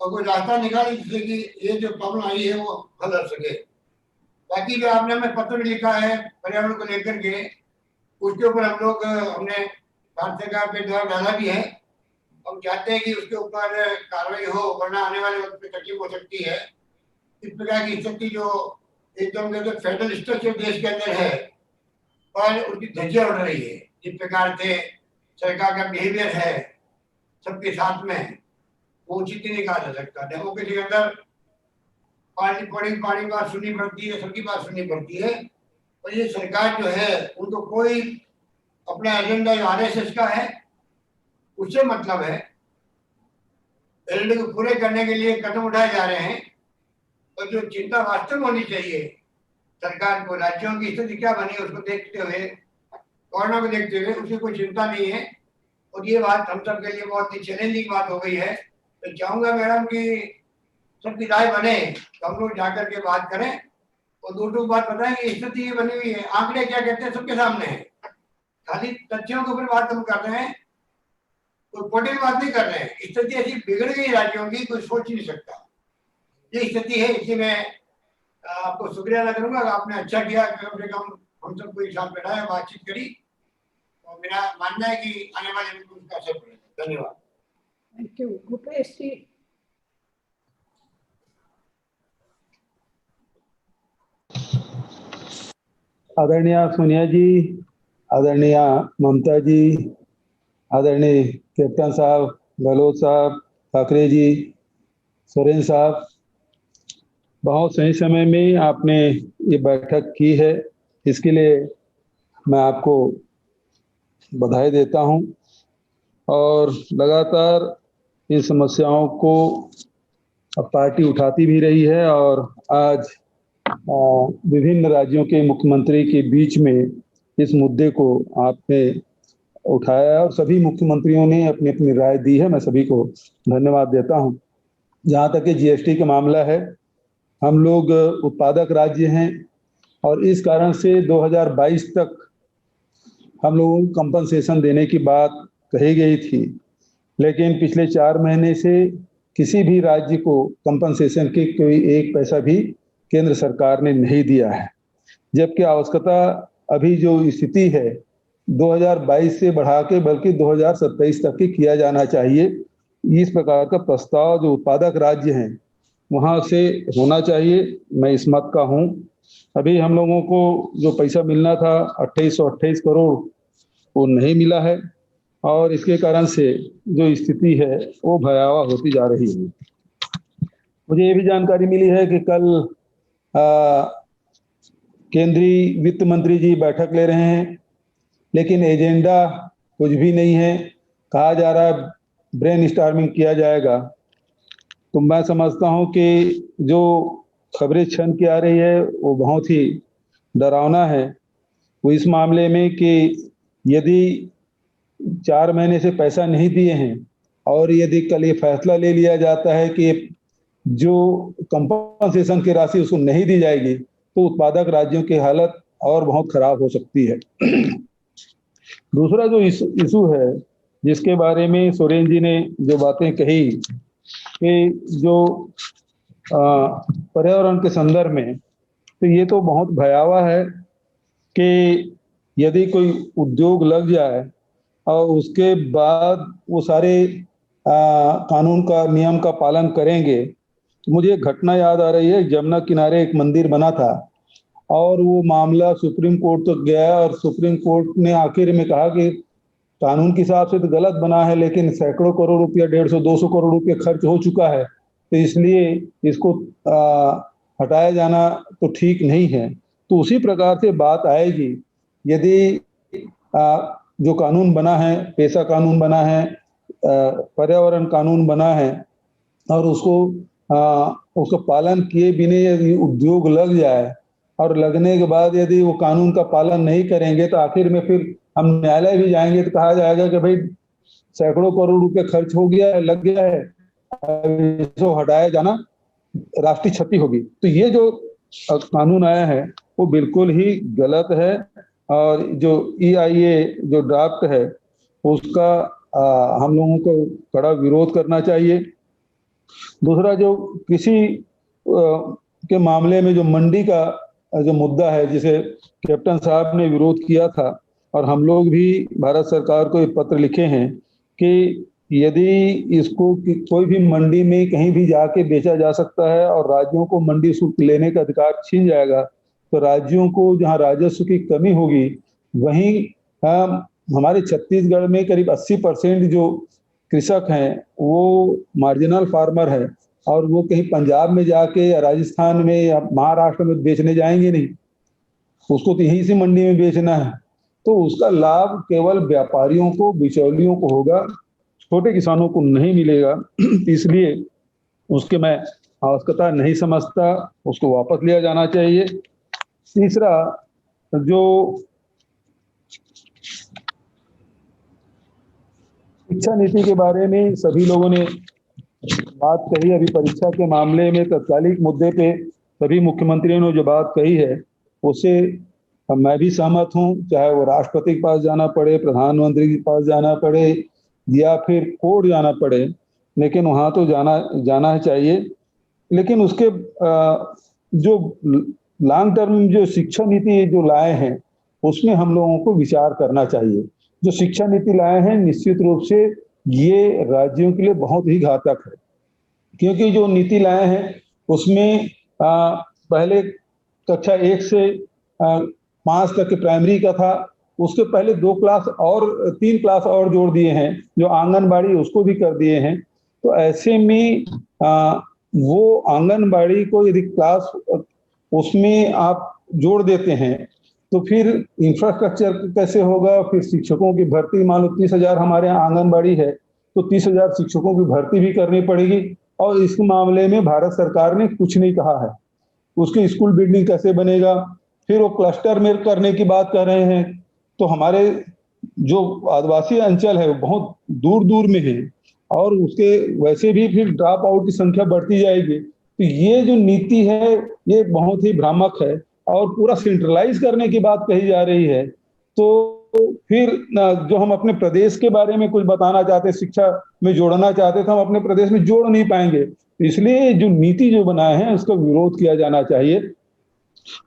और कोई रास्ता निकाले जिससे कि ये जो प्रॉब्लम आई है वो हल हो सके। बाकी जो आपने हमें पत्र लिखा है पर्यावरण को लेकर के, उसके ऊपर हम लोग हमने भारत सरकार पे दबाव डाला भी है। हम चाहते हैं कि उसके ऊपर कार्रवाई हो, वरना आने वाले वक्त में तकलीफ हो सकती है। इस प्रकार की स्थिति जो एकदम फेडरल स्ट्रक्चर देश के अंदर है और उसकी धज्जियां उड़ रही है, जिस प्रकार से सरकार का बिहेवियर है सबके साथ में, वो उचित नहीं कहा जा सकता। डेमोक्रेसी के अंदर पार्टी बात सुननी पड़ती है, सबकी बात सुननी पड़ती है। और ये सरकार जो है उनको कोई अपना एजेंडा जो आरएसएस का है उससे मतलब है, एजेंडे को पूरे करने के लिए कदम उठाए जा रहे हैं। और जो चिंता वास्तव में होनी चाहिए सरकार को, राज्यों की स्थिति क्या बनी उसको देखते हुए, कोरोना को देखते हुए, उसकी कोई चिंता नहीं है। और ये बात हम सब के लिए बहुत ही चैलेंजिंग बात हो गई है। तो चाहूंगा मैडम कि सबकी राय बने, तो हम लोग जाकर के बात करें और दो बात बताएं कि स्थिति ये बनी हुई है, आंकड़े क्या कहते हैं सबके सामने है। खाली तथ्यों के ऊपर बात हम कर रहे हैं, कोई पोलिटिकल बात नहीं कर रहे हैं। स्थिति ऐसी बिगड़ गई राज्यों की, कोई सोच नहीं सकता। ये स्थिति है। इसलिए मैं आपको शुक्रिया अदा करूंगा, आपने अच्छा किया, कम से कम हम सबको एक साथ बैठाया, बातचीत करी। और मेरा मानना है कि आने वाले दिन में उसका असर पड़ेगा। धन्यवाद। Thank you. भूपेश जी। आदरणीय सोनिया जी, आदरणीय ममता जी, आदरणीय कैप्टन साहब, गहलोत साहब, ठाकरे जी, सोरेन साहब, बहुत सही समय में आपने ये बैठक की है, इसके लिए मैं आपको बधाई देता हूं। और लगातार इन समस्याओं को पार्टी उठाती भी रही है और आज विभिन्न राज्यों के मुख्यमंत्री के बीच में इस मुद्दे को आपने उठाया और सभी मुख्यमंत्रियों ने अपनी अपनी राय दी है। मैं सभी को धन्यवाद देता हूं। जहां तक कि जीएसटी का मामला है, हम लोग उत्पादक राज्य हैं और इस कारण से 2022 तक हम लोगों को कंपनसेशन देने की बात कही गई थी, लेकिन पिछले 4 महीने से किसी भी राज्य को कंपनसेशन की कोई एक पैसा भी केंद्र सरकार ने नहीं दिया है। जबकि आवश्यकता अभी जो स्थिति है 2022 से बढ़ा के बल्कि 2027 तक ही किया जाना चाहिए। इस प्रकार का प्रस्ताव जो उत्पादक राज्य हैं वहां से होना चाहिए। मैं इस मत का हूं। अभी हम लोगों को जो पैसा मिलना था 2828 करोड़ वो नहीं मिला है और इसके कारण से जो स्थिति है वो भयावह होती जा रही है। मुझे ये भी जानकारी मिली है कि कल केंद्रीय वित्त मंत्री जी बैठक ले रहे हैं, लेकिन एजेंडा कुछ भी नहीं है। कहा जा रहा है ब्रेन स्टॉर्मिंग किया जाएगा। तो मैं समझता हूं कि जो खबरें छन के आ रही है वो बहुत ही डरावना है। वो इस मामले में कि यदि 4 महीने से पैसा नहीं दिए हैं और यदि कल ये फैसला ले लिया जाता है कि जो कंपनसेशन की राशि उसको नहीं दी जाएगी तो उत्पादक राज्यों की हालत और बहुत खराब हो सकती है। दूसरा जो इशू है जिसके बारे में सोरेन जी ने जो बातें कही कि जो पर्यावरण के संदर्भ में, तो ये तो बहुत भयावह है कि यदि कोई उद्योग लग जाए और उसके बाद वो सारे कानून का नियम का पालन करेंगे तो मुझे एक घटना याद आ रही है। जमुना किनारे एक मंदिर बना था और वो मामला सुप्रीम कोर्ट तक गया और सुप्रीम कोर्ट ने आखिर में कहा कि कानून के हिसाब से तो गलत बना है, लेकिन सैकड़ों करोड़ रुपया, 150-200 करोड़ रुपया खर्च हो चुका है, तो इसलिए इसको हटाया जाना तो ठीक नहीं है। तो उसी प्रकार से बात आएगी यदि जो कानून बना है, पैसा कानून बना है, पर्यावरण कानून बना है और उसको पालन किए बिना यदि उद्योग लग जाए और लगने के बाद यदि वो कानून का पालन नहीं करेंगे तो आखिर में फिर हम न्यायालय भी जाएंगे तो कहा जाएगा कि भाई सैकड़ों करोड़ रुपए खर्च हो गया है, लग गया है, इसको हटाया जाना राष्ट्रीय क्षति होगी। तो ये जो कानून आया है वो बिल्कुल ही गलत है और जो EIA जो ड्राफ्ट है उसका हम लोगों को कड़ा विरोध करना चाहिए। दूसरा, जो कृषि के मामले में जो मंडी का जो मुद्दा है जिसे कैप्टन साहब ने विरोध किया था और हम लोग भी भारत सरकार को एक पत्र लिखे हैं कि यदि इसको कोई भी मंडी में कहीं भी जाके बेचा जा सकता है और राज्यों को मंडी शुल्क लेने का अधिकार छीन जाएगा तो राज्यों को जहां राजस्व की कमी होगी वहीं हमारे छत्तीसगढ़ में करीब 80% जो कृषक हैं वो मार्जिनल फार्मर है और वो कहीं पंजाब में जाके या राजस्थान में या महाराष्ट्र में बेचने जाएंगे नहीं, उसको तो यहीं से मंडी में बेचना है। तो उसका लाभ केवल व्यापारियों को, बिचौलियों को होगा, छोटे किसानों को नहीं मिलेगा। इसलिए उसके मैं आवश्यकता नहीं समझता, उसको वापस लिया जाना चाहिए। तीसरा, जो शिक्षा नीति के बारे में सभी लोगों ने बात कही, अभी परीक्षा के मामले में तत्कालिक मुद्दे पे सभी मुख्यमंत्रियों ने जो बात कही है उससे मैं भी सहमत हूं, चाहे वो राष्ट्रपति के पास जाना पड़े, प्रधानमंत्री के पास जाना पड़े या फिर कोर्ट जाना पड़े, लेकिन वहां तो जाना चाहिए। लेकिन उसके जो लॉन्ग टर्म जो शिक्षा नीति जो लाए हैं उसमें हम लोगों को विचार करना चाहिए। जो शिक्षा नीति लाए हैं निश्चित रूप से ये राज्यों के लिए बहुत ही घातक है, क्योंकि जो नीति लाए हैं उसमें पहले कक्षा 1 से 5 तक के प्राइमरी का था, उसके पहले 3 क्लास और जोड़ दिए हैं, जो आंगनबाड़ी उसको भी कर दिए हैं। तो ऐसे में वो आंगनबाड़ी को यदि क्लास उसमें आप जोड़ देते हैं तो फिर इंफ्रास्ट्रक्चर कैसे होगा, फिर शिक्षकों की भर्ती, मान लो 30,000 हमारे यहाँ आंगनबाड़ी है तो 30,000 शिक्षकों की भर्ती भी करनी पड़ेगी और इस मामले में भारत सरकार ने कुछ नहीं कहा है। उसकी स्कूल बिल्डिंग कैसे बनेगा, फिर वो क्लस्टर में करने की बात कर रहे हैं। तो हमारे जो आदिवासी अंचल है वो बहुत दूर दूर में है और उसके वैसे भी फिर ड्रॉप आउट की संख्या बढ़ती जाएगी। तो ये जो नीति है ये बहुत ही भ्रामक है और पूरा सेंट्रलाइज करने की बात कही जा रही है। तो फिर जो हम अपने प्रदेश के बारे में कुछ बताना चाहते, शिक्षा में जोड़ना चाहते थे, हम अपने प्रदेश में जोड़ नहीं पाएंगे। इसलिए जो नीति जो बनाए हैं उसका विरोध किया जाना चाहिए।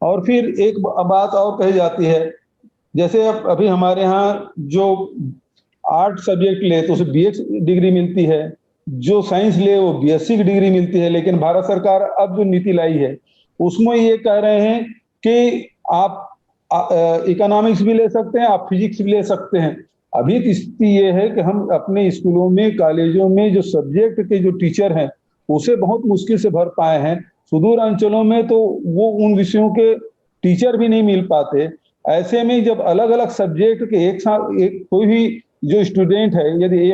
और फिर एक बात और कही जाती है, जैसे अभी हमारे यहाँ जो आर्ट सब्जेक्ट ले तो उसे BA डिग्री मिलती है, जो साइंस ले वो BSc की डिग्री मिलती है, लेकिन भारत सरकार अब जो नीति लाई है उसमें ये कह रहे हैं कि आप इकोनॉमिक्स भी ले सकते हैं, आप फिजिक्स भी ले सकते हैं। अभी की स्थिति ये है कि हम अपने स्कूलों में, कॉलेजों में जो सब्जेक्ट के जो टीचर हैं उसे बहुत मुश्किल से भर पाए हैं। सुदूर अंचलों में तो वो उन विषयों के टीचर भी नहीं मिल पाते। ऐसे में जब अलग अलग सब्जेक्ट के एक कोई भी जो स्टूडेंट है यदि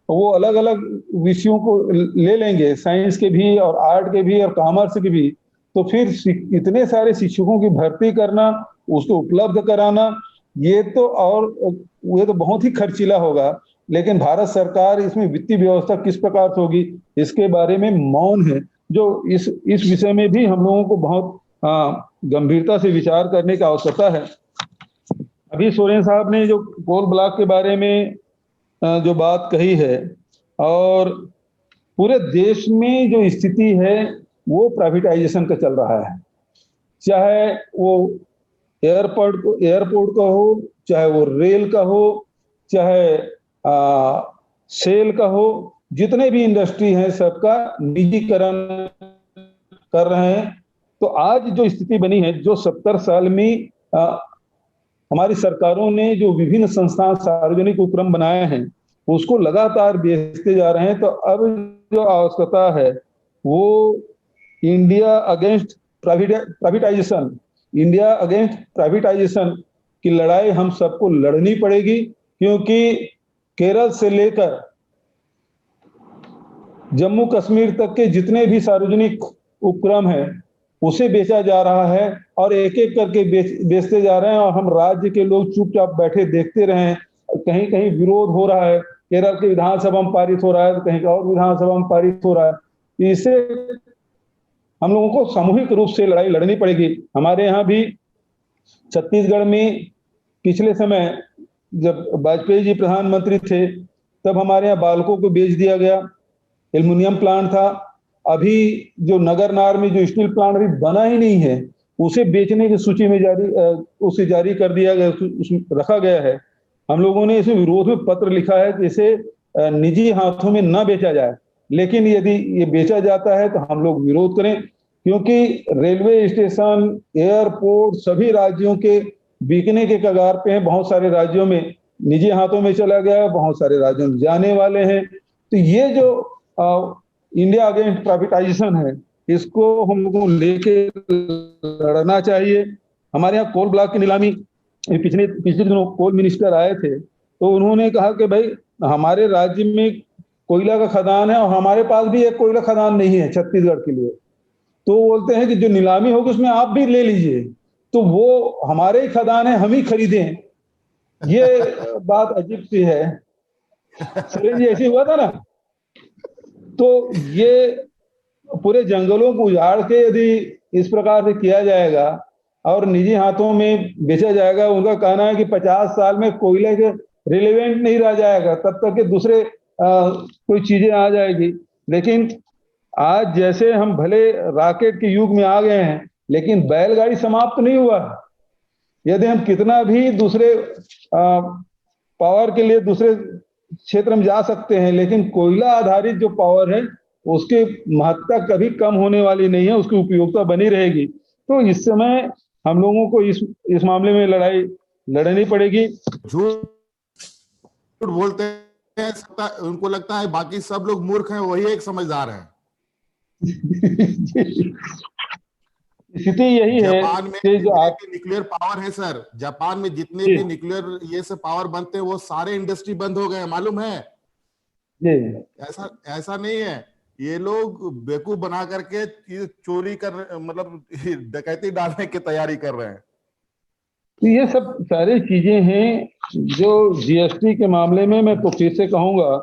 वो अलग अलग विषयों को ले लेंगे, साइंस के भी और आर्ट के भी और कॉमर्स के भी, तो फिर इतने सारे शिक्षकों की भर्ती करना, उसको उपलब्ध कराना, ये तो बहुत ही खर्चीला होगा। लेकिन भारत सरकार इसमें वित्तीय व्यवस्था किस प्रकार से होगी इसके बारे में मौन है, जो इस विषय में भी हम लोगों को बहुत गंभीरता से विचार करने की आवश्यकता है। अभी सोरेन साहब ने जो कोल ब्लॉक के बारे में जो बात कही है, और पूरे देश में जो स्थिति है वो प्राइवेटाइजेशन का चल रहा है, चाहे वो एयरपोर्ट का हो, चाहे वो रेल का हो, चाहे सेल का हो, जितने भी इंडस्ट्री हैं सबका निजीकरण कर रहे हैं। तो आज जो स्थिति बनी है, जो 70 साल में हमारी सरकारों ने जो विभिन्न संस्थान सार्वजनिक उपक्रम बनाए हैं उसको लगातार बेचते जा रहे हैं। तो अब जो आवश्यकता है वो India against privatisation, India against privatisation की लड़ाई हम सबको लड़नी पड़ेगी, क्योंकि केरल से लेकर जम्मू कश्मीर तक के जितने भी सार्वजनिक उपक्रम हैं उसे बेचा जा रहा है और एक एक करके बेचते जा रहे हैं और हम राज्य के लोग चुपचाप बैठे देखते रहे हैं। कहीं कहीं विरोध हो रहा है, केरल की विधानसभा में पारित हो रहा है, कहीं और विधानसभा में पारित हो रहा है। इससे हम लोगों को सामूहिक रूप से लड़ाई लड़नी पड़ेगी। हमारे यहाँ भी छत्तीसगढ़ में पिछले समय जब वाजपेयी जी प्रधानमंत्री थे तब हमारे यहाँ बालकों को बेच दिया गया। एल्युमिनियम प्लांट था, अभी जो नगरनार में जो स्टील प्लांट अभी बना ही नहीं है उसे बेचने की सूची में उसे जारी कर दिया गया, उसमें रखा गया है। हम लोगों ने इसे विरोध में पत्र लिखा है कि इसे निजी हाथों में न बेचा जाए, लेकिन यदि ये बेचा जाता है तो हम लोग विरोध करें, क्योंकि रेलवे स्टेशन, एयरपोर्ट सभी राज्यों के बिकने के कगार पे हैं। बहुत सारे राज्यों में निजी हाथों में चला गया, बहुत सारे राज्यों में जाने वाले हैं। तो ये जो इंडिया अगेंस्ट प्राइवेटाइजेशन है इसको हम लोगों को लेके लड़ना चाहिए। हमारे यहाँ कोल ब्लॉक की नीलामी, पिछले दिनों कोल मिनिस्टर आए थे तो उन्होंने कहा कि भाई हमारे राज्य में कोयला का खदान है और हमारे पास भी एक कोयला खदान नहीं है छत्तीसगढ़ के लिए। तो बोलते हैं कि जो नीलामी होगी उसमें आप भी ले लीजिए, तो वो हमारे ही खदान है, हम ही खरीदें। ये बात अजीब सी है। सर जी ऐसे हुआ था ना, तो ये पूरे जंगलों को उजाड़ के यदि इस प्रकार से किया जाएगा और निजी हाथों में बेचा जाएगा, उनका कहना है कि 50 साल में कोयले के रिलेवेंट नहीं रह जाएगा, तब तक के दूसरे कोई चीजें आ जाएगी। लेकिन आज जैसे हम भले रॉकेट के युग में आ गए हैं, लेकिन बैलगाड़ी समाप्त नहीं हुआ। यदि हम कितना भी दूसरे पावर के लिए दूसरे क्षेत्र में जा सकते हैं, लेकिन कोयला आधारित जो पावर है उसकी महत्ता कभी कम होने वाली नहीं है, उसकी उपयोगिता बनी रहेगी। तो इस समय हम लोगों को इस मामले में लड़ाई लड़नी पड़ेगी। झूठ बोलते हैं, उनको लगता है बाकी सब लोग मूर्ख हैं, वही एक समझदार है। स्थिति यही है जापान में कि जो आप न्यूक्लियर पावर है सर, जापान में जितने भी न्यूक्लियर ये सब पावर बनते हैं वो सारे इंडस्ट्री बंद हो गए, मालूम है? ऐसा नहीं है, ये लोग बेवकूफ बना करके चोरी कर, मतलब डकैती डालने की तैयारी कर रहे हैं। तो ये सब सारी चीजें हैं जो जीएसटी के मामले में मैं तो फिर से कहूंगा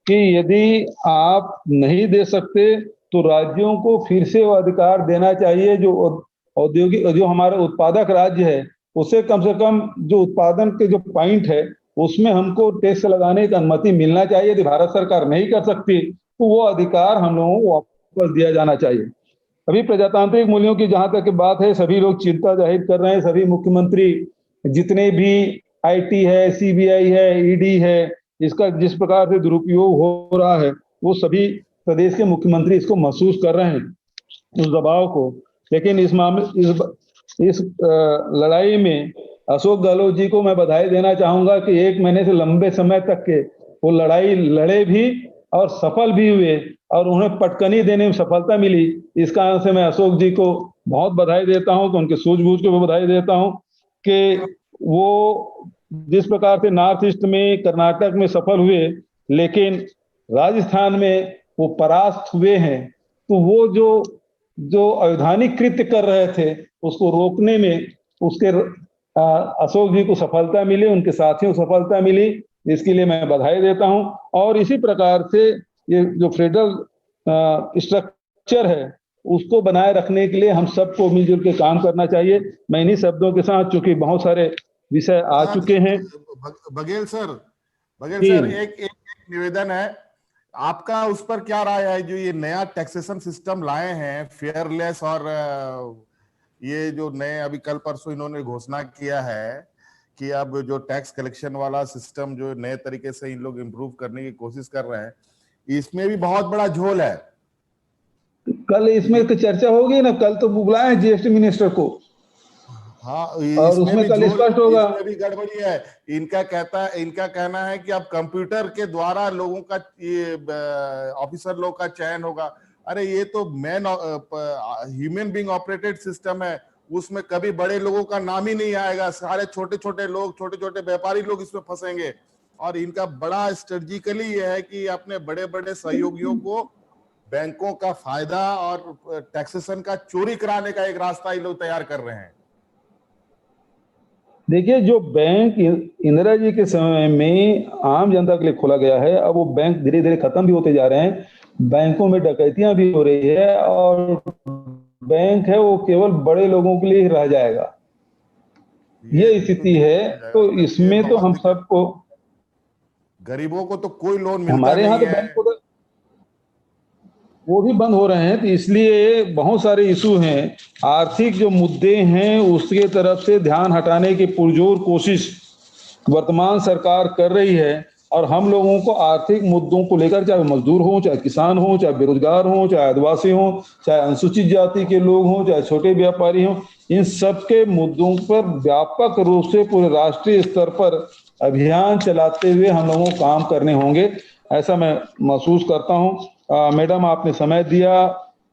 कि यदि आप नहीं दे सकते तो राज्यों को फिर से वो अधिकार देना चाहिए। जो औद्योगिक, जो हमारा उत्पादक राज्य है उसे कम से कम जो उत्पादन के जो पॉइंट है उसमें हमको टैक्स लगाने की अनुमति मिलना चाहिए। यदि भारत सरकार नहीं कर सकती तो वो अधिकार हम लोगों को वापस दिया जाना चाहिए। अभी प्रजातांत्रिक मूल्यों की जहां तक बात है, सभी लोग चिंता जाहिर कर रहे हैं। सभी मुख्यमंत्री जितने भी आईटी है, सीबीआई है, ईडी है, इसका जिस प्रकार से दुरुपयोग हो रहा है वो सभी प्रदेश के मुख्यमंत्री इसको महसूस कर रहे हैं, उस दबाव को। लेकिन इस मामले इस लड़ाई में अशोक गहलोत जी को मैं बधाई देना चाहूंगा कि 1 महीने से लंबे समय तक के वो लड़ाई लड़े भी और सफल भी हुए और उन्हें पटकनी देने में सफलता मिली। इस कारण से मैं अशोक जी को बहुत बधाई देता हूं, तो उनके सूझबूझ को भी बधाई देता हूं कि वो जिस प्रकार से नॉर्थ ईस्ट में, कर्नाटक में सफल हुए, लेकिन राजस्थान में वो परास्त हुए हैं। तो वो जो अवैधानिक कृत्य कर रहे थे उसको रोकने में उसके अशोक जी को सफलता मिली, उनके साथियों को सफलता मिली, इसके लिए मैं बधाई देता हूं। और इसी प्रकार से ये जो फेडरल स्ट्रक्चर है उसको बनाए रखने के लिए हम सबको मिलजुल के काम करना चाहिए। मैं इन्हीं शब्दों के साथ, चूंकि बहुत सारे विषय आ चुके हैं। बघेल सर, एक निवेदन है आपका, उस पर क्या राय है? जो ये नया टैक्सेशन सिस्टम लाए हैं फेयरलेस, और ये जो नए अभी कल परसों इन्होंने घोषणा किया है कि अब जो टैक्स कलेक्शन वाला सिस्टम जो नए तरीके से इन लोग इम्प्रूव करने की कोशिश कर रहे हैं, इसमें भी बहुत बड़ा झोल है। कल इसमें तो चर्चा होगी ना, कल तो बुलाए जीएसटी मिनिस्टर को हाँ, और उसमें कल स्पष्ट होगा। इसमें भी गड़बड़ी है। इनका कहना है कि अब कंप्यूटर के द्वारा लोगों का, ये ऑफिसर लोग का चयन होगा। अरे ये तो ह्यूमन बीइंग ऑपरेटेड सिस्टम है, उसमें कभी बड़े लोगों का नाम ही नहीं आएगा। सारे छोटे छोटे लोग, छोटे छोटे व्यापारी लोग इसमें फंसेंगे। और इनका बड़ा स्ट्रेटेजिकली ये है कि अपने बड़े बड़े सहयोगियों को बैंकों का फायदा और टैक्सेशन का चोरी कराने का एक रास्ता ये लोग तैयार कर रहे हैं। देखिए, जो बैंक इंदिरा जी के समय में आम जनता के लिए खोला गया है, अब वो बैंक धीरे धीरे खत्म भी होते जा रहे हैं। बैंकों में डकैतियां भी हो रही है और बैंक है वो केवल बड़े लोगों के लिए ही रह जाएगा, ये स्थिति है। तो इसमें तो हम सबको, गरीबों को तो कोई लोन मिलता हमारे यहाँ नहीं तो है। बैंक को वो भी बंद हो रहे हैं। तो इसलिए बहुत सारे इशू हैं, आर्थिक जो मुद्दे हैं उसके तरफ से ध्यान हटाने की पुरजोर कोशिश वर्तमान सरकार कर रही है। और हम लोगों को आर्थिक मुद्दों को लेकर, चाहे मजदूर हो, चाहे किसान हो, चाहे बेरोजगार हो, चाहे आदिवासी हो, चाहे अनुसूचित जाति के लोग हों, चाहे छोटे व्यापारी हों, इन सबके मुद्दों पर व्यापक रूप से पूरे राष्ट्रीय स्तर पर अभियान चलाते हुए हम लोगों को काम करने होंगे, ऐसा मैं महसूस करता हूं। मैडम, आपने समय दिया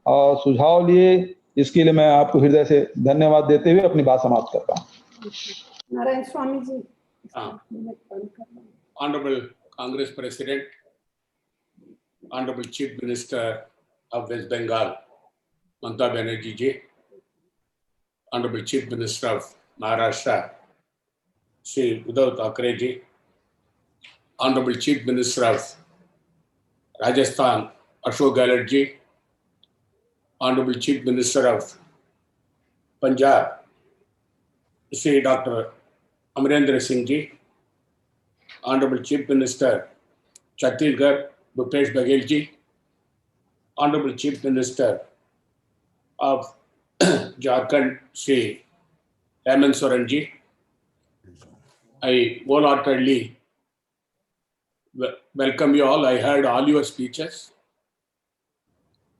और सुझाव लिए, इसके लिए मैं आपको हृदय से धन्यवाद देते हुए अपनी बात समाप्त करता हूं। Narayan Swami ji. Honorable Congress President, Honorable Chief Minister of West Bengal, Mamata Banerjee ji, Honorable Chief Minister of Maharashtra, Shri Uddhav Thackeray ji, Honorable Chief Minister of Rajasthan, Ashok Gehlot ji, Honorable Chief Minister of Punjab, Shri Dr. Amarendra Singh ji, Honorable Chief Minister Chhattisgarh, Bhupesh Baghel ji, Honorable Chief Minister of Jharkhand, Shri Hemant Soren ji, I wholeheartedly welcome you all. I heard all your speeches.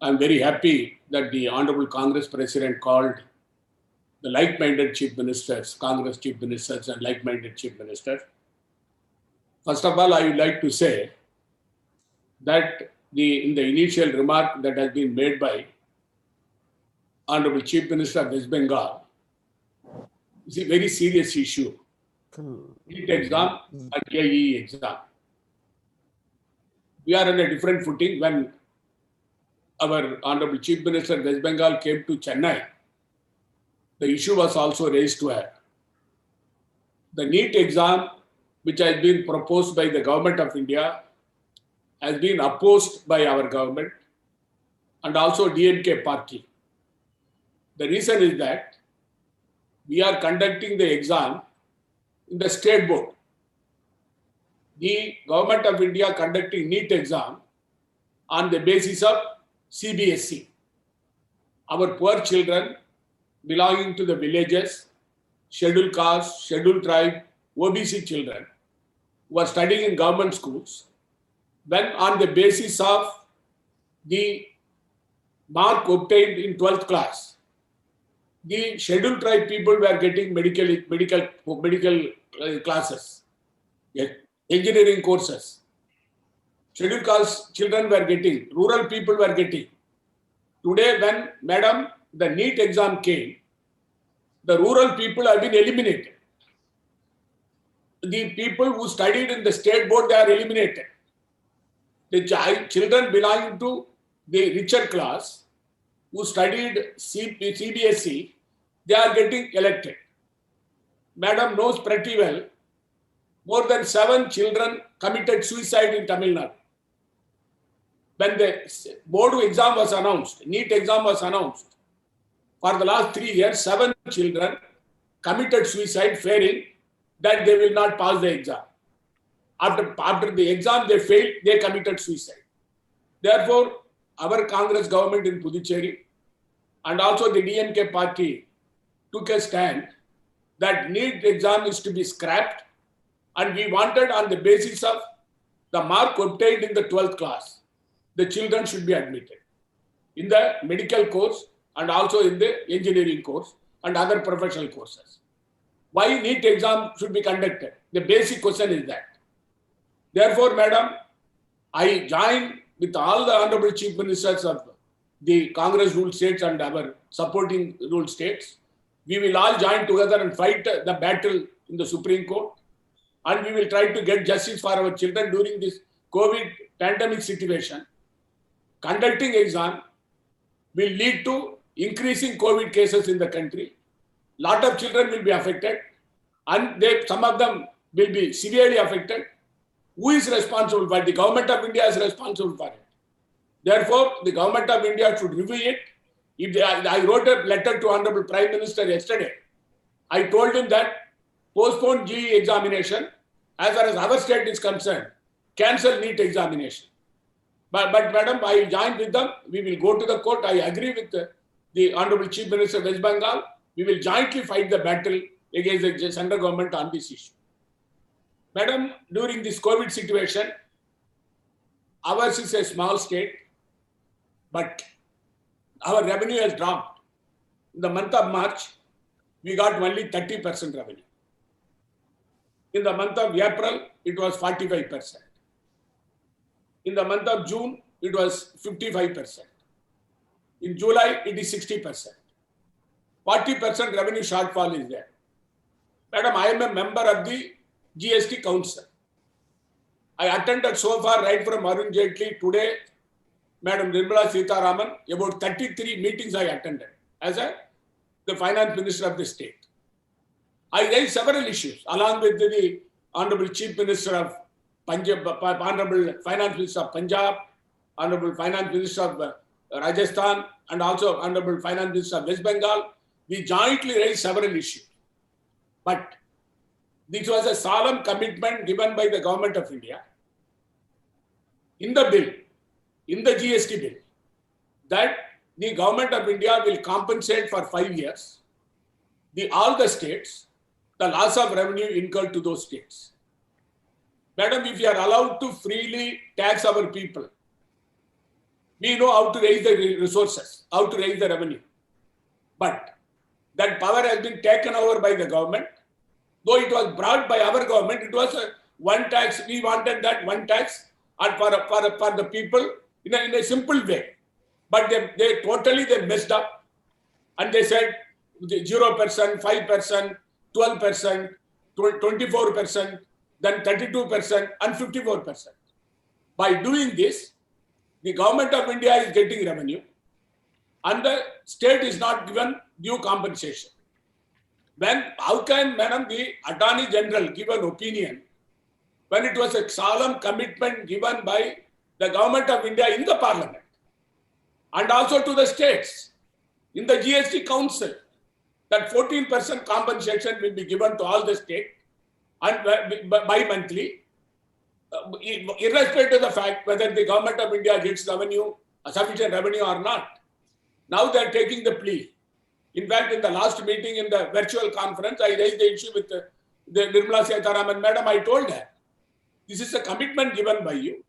I'm very happy that the Honorable Congress President called the like-minded Chief Ministers, Congress Chief Ministers and like-minded Chief Ministers. First of all, I would like to say that in the initial remark that has been made by Honorable Chief Minister of West Bengal, is a very serious issue. NEET exam and JEE exam. We are on a different footing. When our Honorable Chief Minister of West Bengal came to Chennai, the issue was also raised to her. The NEET exam, which has been proposed by the Government of India, has been opposed by our government and also DMK party. The reason is that we are conducting the exam in the state board. The Government of India conducting NEET exam on the basis of CBSE. Our poor children belonging to the villages, scheduled caste, scheduled tribe, OBC children who are studying in government schools, when on the basis of the mark obtained in 12th class, the scheduled tribe people were getting medical classes, engineering courses. Scheduled caste children were getting, rural people were getting. Today, when madam, the NEET exam came, the rural people have been eliminated. The people who studied in the state board, they are eliminated. The children belonging to the richer class who studied CBSE, they are getting elected. Madam knows pretty well, more than 7 children committed suicide in Tamil Nadu. When the board exam was announced, NEET exam was announced, for the last 3 years, 7 children committed suicide, fearing that they will not pass the exam. After the exam they failed, they committed suicide. Therefore, our Congress government in Puducherry and also the DMK party took a stand that NEET exam is to be scrapped, and we wanted on the basis of the mark obtained in the 12th class, the children should be admitted. in the medical course and also in the engineering course and other professional courses. Why NEET exam should be conducted? The basic question is that. Therefore, madam, I join with all the honorable chief ministers of the Congress ruled states and our supporting ruled states. We will all join together and fight the battle in the Supreme Court, and we will try to get justice for our children during this COVID pandemic situation. Conducting exam will lead to increasing COVID cases in the country. Lot of children will be affected, and some of them will be severely affected. Who is responsible for it? The government of India is responsible for it. Therefore, the government of India should review it. I wrote a letter to Honorable Prime Minister yesterday. I told him that postpone GE examination as far as our state is concerned. Cancel NEET examination. But madam, I joined with them. We will go to the court. I agree with the Honorable Chief Minister of West Bengal. We will jointly fight the battle against the central government on this issue. Madam, during this COVID situation, ours is a small state, but our revenue has dropped. In the month of March, we got only 30% revenue. In the month of April, it was 45%. In the month of June, it was 55%. In July, it is 60%. 40% revenue shortfall is there. Madam, I am a member of the GST Council. I attended so far right from Arun Jaitley today, Madam Nirmala Sitharaman, about 33 meetings I attended as the Finance Minister of the state. I raised several issues along with the Honorable Chief Minister of Punjab, Honorable Finance Minister of Punjab, Honorable Finance Minister of Rajasthan, and also Honorable Finance Minister of West Bengal. We jointly raised several issues. But this was a solemn commitment given by the government of India in the bill, in the GST bill, that the government of India will compensate for 5 years all the states, the loss of revenue incurred to those states. Madam, if you are allowed to freely tax our people, we know how to raise the resources, how to raise the revenue. But that power has been taken over by the government. Though it was brought by our government, it was one tax. We wanted that one tax for the people in a simple way. But they totally messed up, and they said 0%, 5%, 12%, 24%, then 32% and 54%. By doing this, the government of India is getting revenue and the state is not given due compensation. How can, madam, the Attorney General give an opinion when it was a solemn commitment given by the government of India in the parliament and also to the states in the GST Council that 14% compensation will be given to all the states and bi-monthly, irrespective of the fact whether the government of India gets revenue, sufficient revenue or not. Now they are taking the plea. In fact, in the last meeting in the virtual conference, I raised the issue with the Nirmala Sitharaman. Madam, I told her, this is a commitment given by you.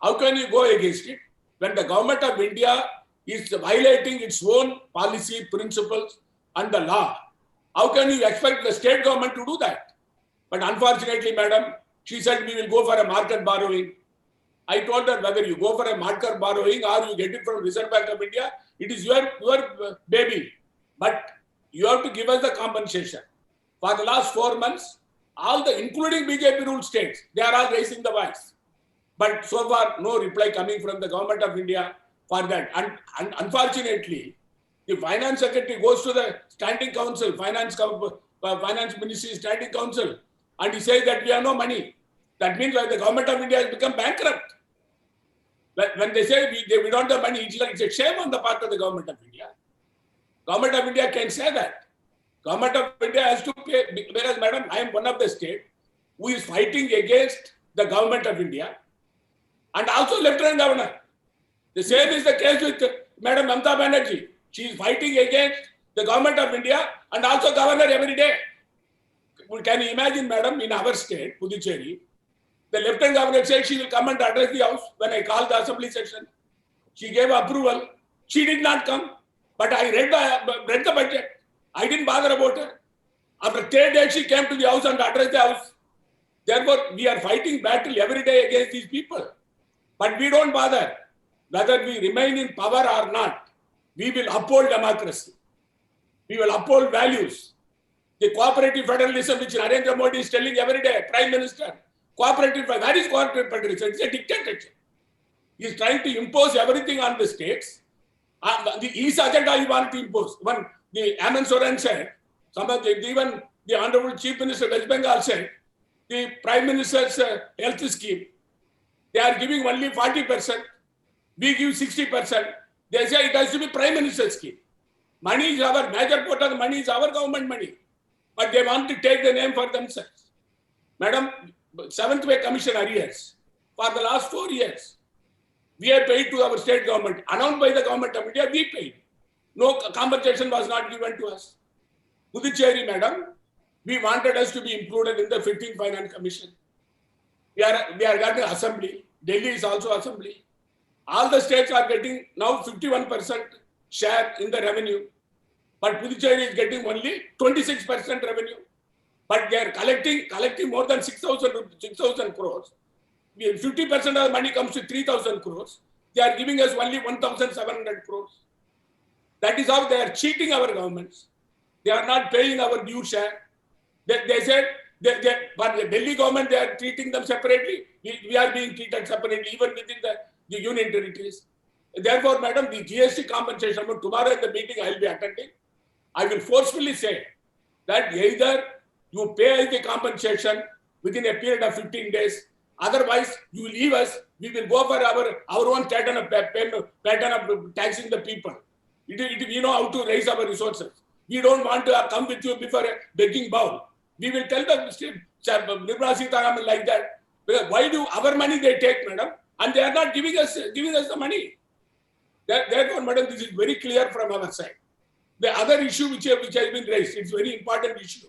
How can you go against it when the government of India is violating its own policy, principles and the law? How can you expect the state government to do that? But unfortunately, madam, she said we will go for a market borrowing. I told her whether you go for a market borrowing or you get it from Reserve Bank of India, it is your baby. But you have to give us the compensation. For the last 4 months, all the, including BJP ruled states, they are all raising the voice. But so far, no reply coming from the government of India for that. And unfortunately, the finance secretary goes to the standing council, finance ministry standing council, and he says that we have no money. That means that the government of India has become bankrupt. When they say we don't have money, it's a shame on the part of the government of India. Government of India can say that. Government of India has to pay, whereas, madam, I am one of the state who is fighting against the government of India and also Lieutenant Governor. The same is the case with Madam Mamata Banerjee. She is fighting against the government of India and also governor every day. Can you imagine, madam, in our state, Puducherry, the Lieutenant Governor said she will come and address the house when I called the assembly session. She gave approval. She did not come. But I read the budget. I didn't bother about her. After 3 days, she came to the house and addressed the house. Therefore, we are fighting battle every day against these people. But we don't bother. Whether we remain in power or not, we will uphold democracy. We will uphold values. The cooperative federalism which Narendra Modi is telling every day, Prime Minister, cooperative, where is cooperative federalism? It's a dictatorship. He is trying to impose everything on the states. His agenda he wanted to impose. When the Hemant Soren said, even the Honorable Chief Minister of West Bengal said, the Prime Minister's health scheme, they are giving only 40%. We give 60%. They say it has to be Prime Minister's scheme. Money is our major part of the money is our government money. But they want to take the name for themselves. Madam, 7th Pay Commission arrears for the last 4 years. We have paid to our state government. Announced by the government of India, we paid. No compensation was not given to us. Puducherry, madam, we wanted us to be included in the 15th Finance Commission. We are getting assembly. Delhi is also assembly. All the states are getting now 51% share in the revenue. But Puducherry is getting only 26% revenue. But they are collecting more than 6,000 crores. 50% of the money comes to 3,000 crores. They are giving us only 1,700 crores. That is how they are cheating our governments. They are not paying our due share. They said, but the Delhi government, they are treating them separately. We are being treated separately, even within the union territories. Therefore, madam, the GST compensation, tomorrow in the meeting I will be attending, I will forcefully say that either you pay the compensation within a period of 15 days, otherwise you leave us, we will go for our own pattern of taxing the people. We know how to raise our resources. We don't want to come with you before a begging bowl. We will tell the Nirmala Sitharaman like that. Because why do our money they take, madam, and they are not giving us the money? Therefore, madam, this is very clear from our side. The other issue which has been raised, it's a very important issue.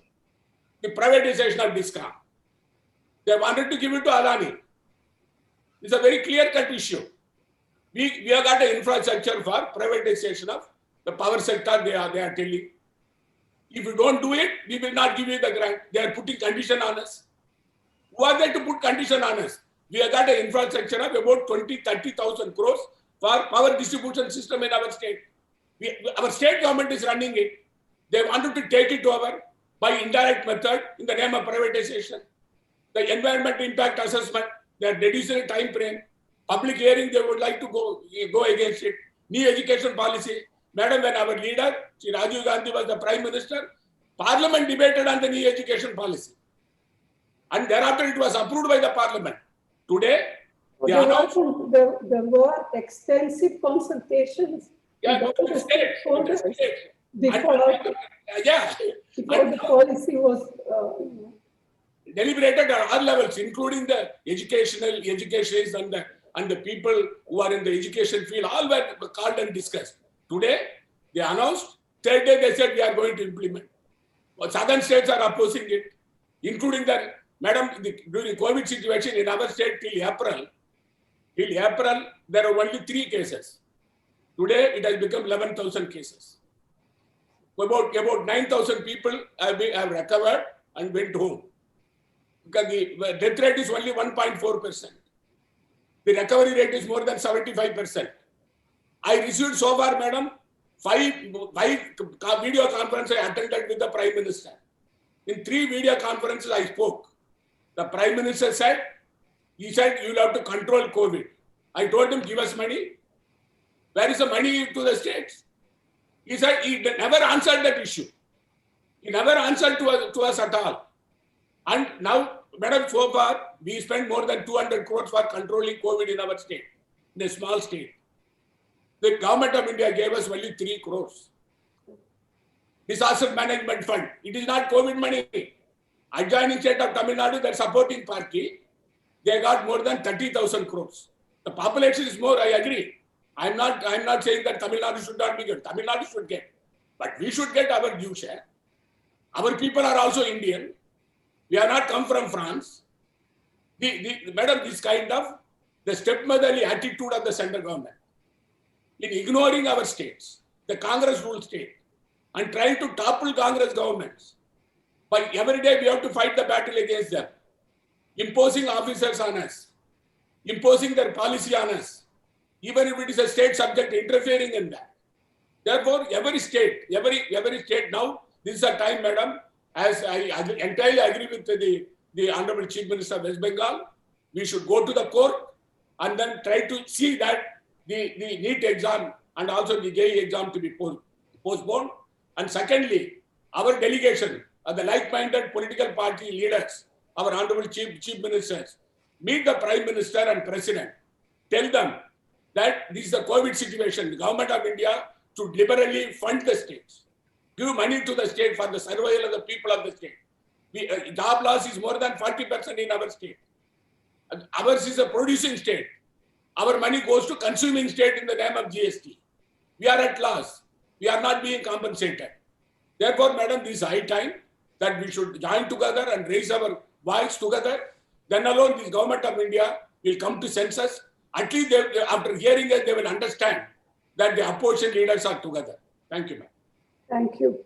The privatization of DISCOM. They wanted to give it to Adani. It's a very clear-cut issue. We have got an infrastructure for privatization of the power sector, they are telling. If you don't do it, we will not give you the grant. They are putting condition on us. Who are they to put condition on us? We have got an infrastructure of about 20,000-30,000 crores for power distribution system in our state. Our state government is running it. They wanted to take it over by indirect method in the name of privatization. The environment impact assessment, they are reducing the time frame. Public hearing, they would like to go against it. New education policy. Madam, when our leader, Shri Rajiv Gandhi was the Prime Minister, Parliament debated on the new education policy. And thereafter it was approved by the Parliament. Today, there were extensive consultations. Yeah, before the policy was deliberated at all levels, including the educationists and the people who are in the education field, all were called and discussed. Today, they announced, third day they said we are going to implement. But southern states are opposing it, including the, madam, during COVID situation in our state till April, there are only 3 cases. Today, it has become 11,000 cases. About 9,000 people have recovered and went home. Because the death rate is only 1.4%. The recovery rate is more than 75%. I received so far, madam, 5 video conferences I attended with the Prime Minister. In 3 video conferences I spoke. The Prime Minister said, he said, you will have to control COVID. I told him, give us money. Where is the money to the states? He said, he never answered that issue. He never answered to us at all. And now, madam, so far, we spent more than 200 crores for controlling COVID in our state, in a small state. The government of India gave us only 3 crores. Disaster Management Fund. It is not COVID money. Adjoining state of Tamil Nadu, their supporting party, they got more than 30,000 crores. The population is more, I agree. I'm not saying that Tamil Nadu should not be good. Tamil Nadu should get. But we should get our due share. Our people are also Indian. We are not come from France. Madam, this kind of the stepmotherly attitude of the central government. in ignoring our states, the Congress ruled state, and trying to topple Congress governments. But every day we have to fight the battle against them, imposing officers on us, imposing their policy on us, even if it is a state subject, interfering in that. Therefore, every state now, this is a time, madam, as I entirely agree with the Honorable Chief Minister of West Bengal, we should go to the court and then try to see that the NEET exam and also the JEE exam to be postponed. And secondly, our delegation of the like-minded political party leaders, our Honorable Chief Ministers, meet the Prime Minister and President, tell them that this is a COVID situation. The Government of India should liberally fund the states, give money to the state for the survival of the people of the state. Job loss is more than 40% in our state. Ours is a producing state. Our money goes to consuming state in the name of GST. We are at loss. We are not being compensated. Therefore, madam, this is high time that we should join together and raise our voice together. Then alone, this Government of India will come to senses. At least after hearing us, they will understand that the opposition leaders are together. Thank you, ma'am. Thank you.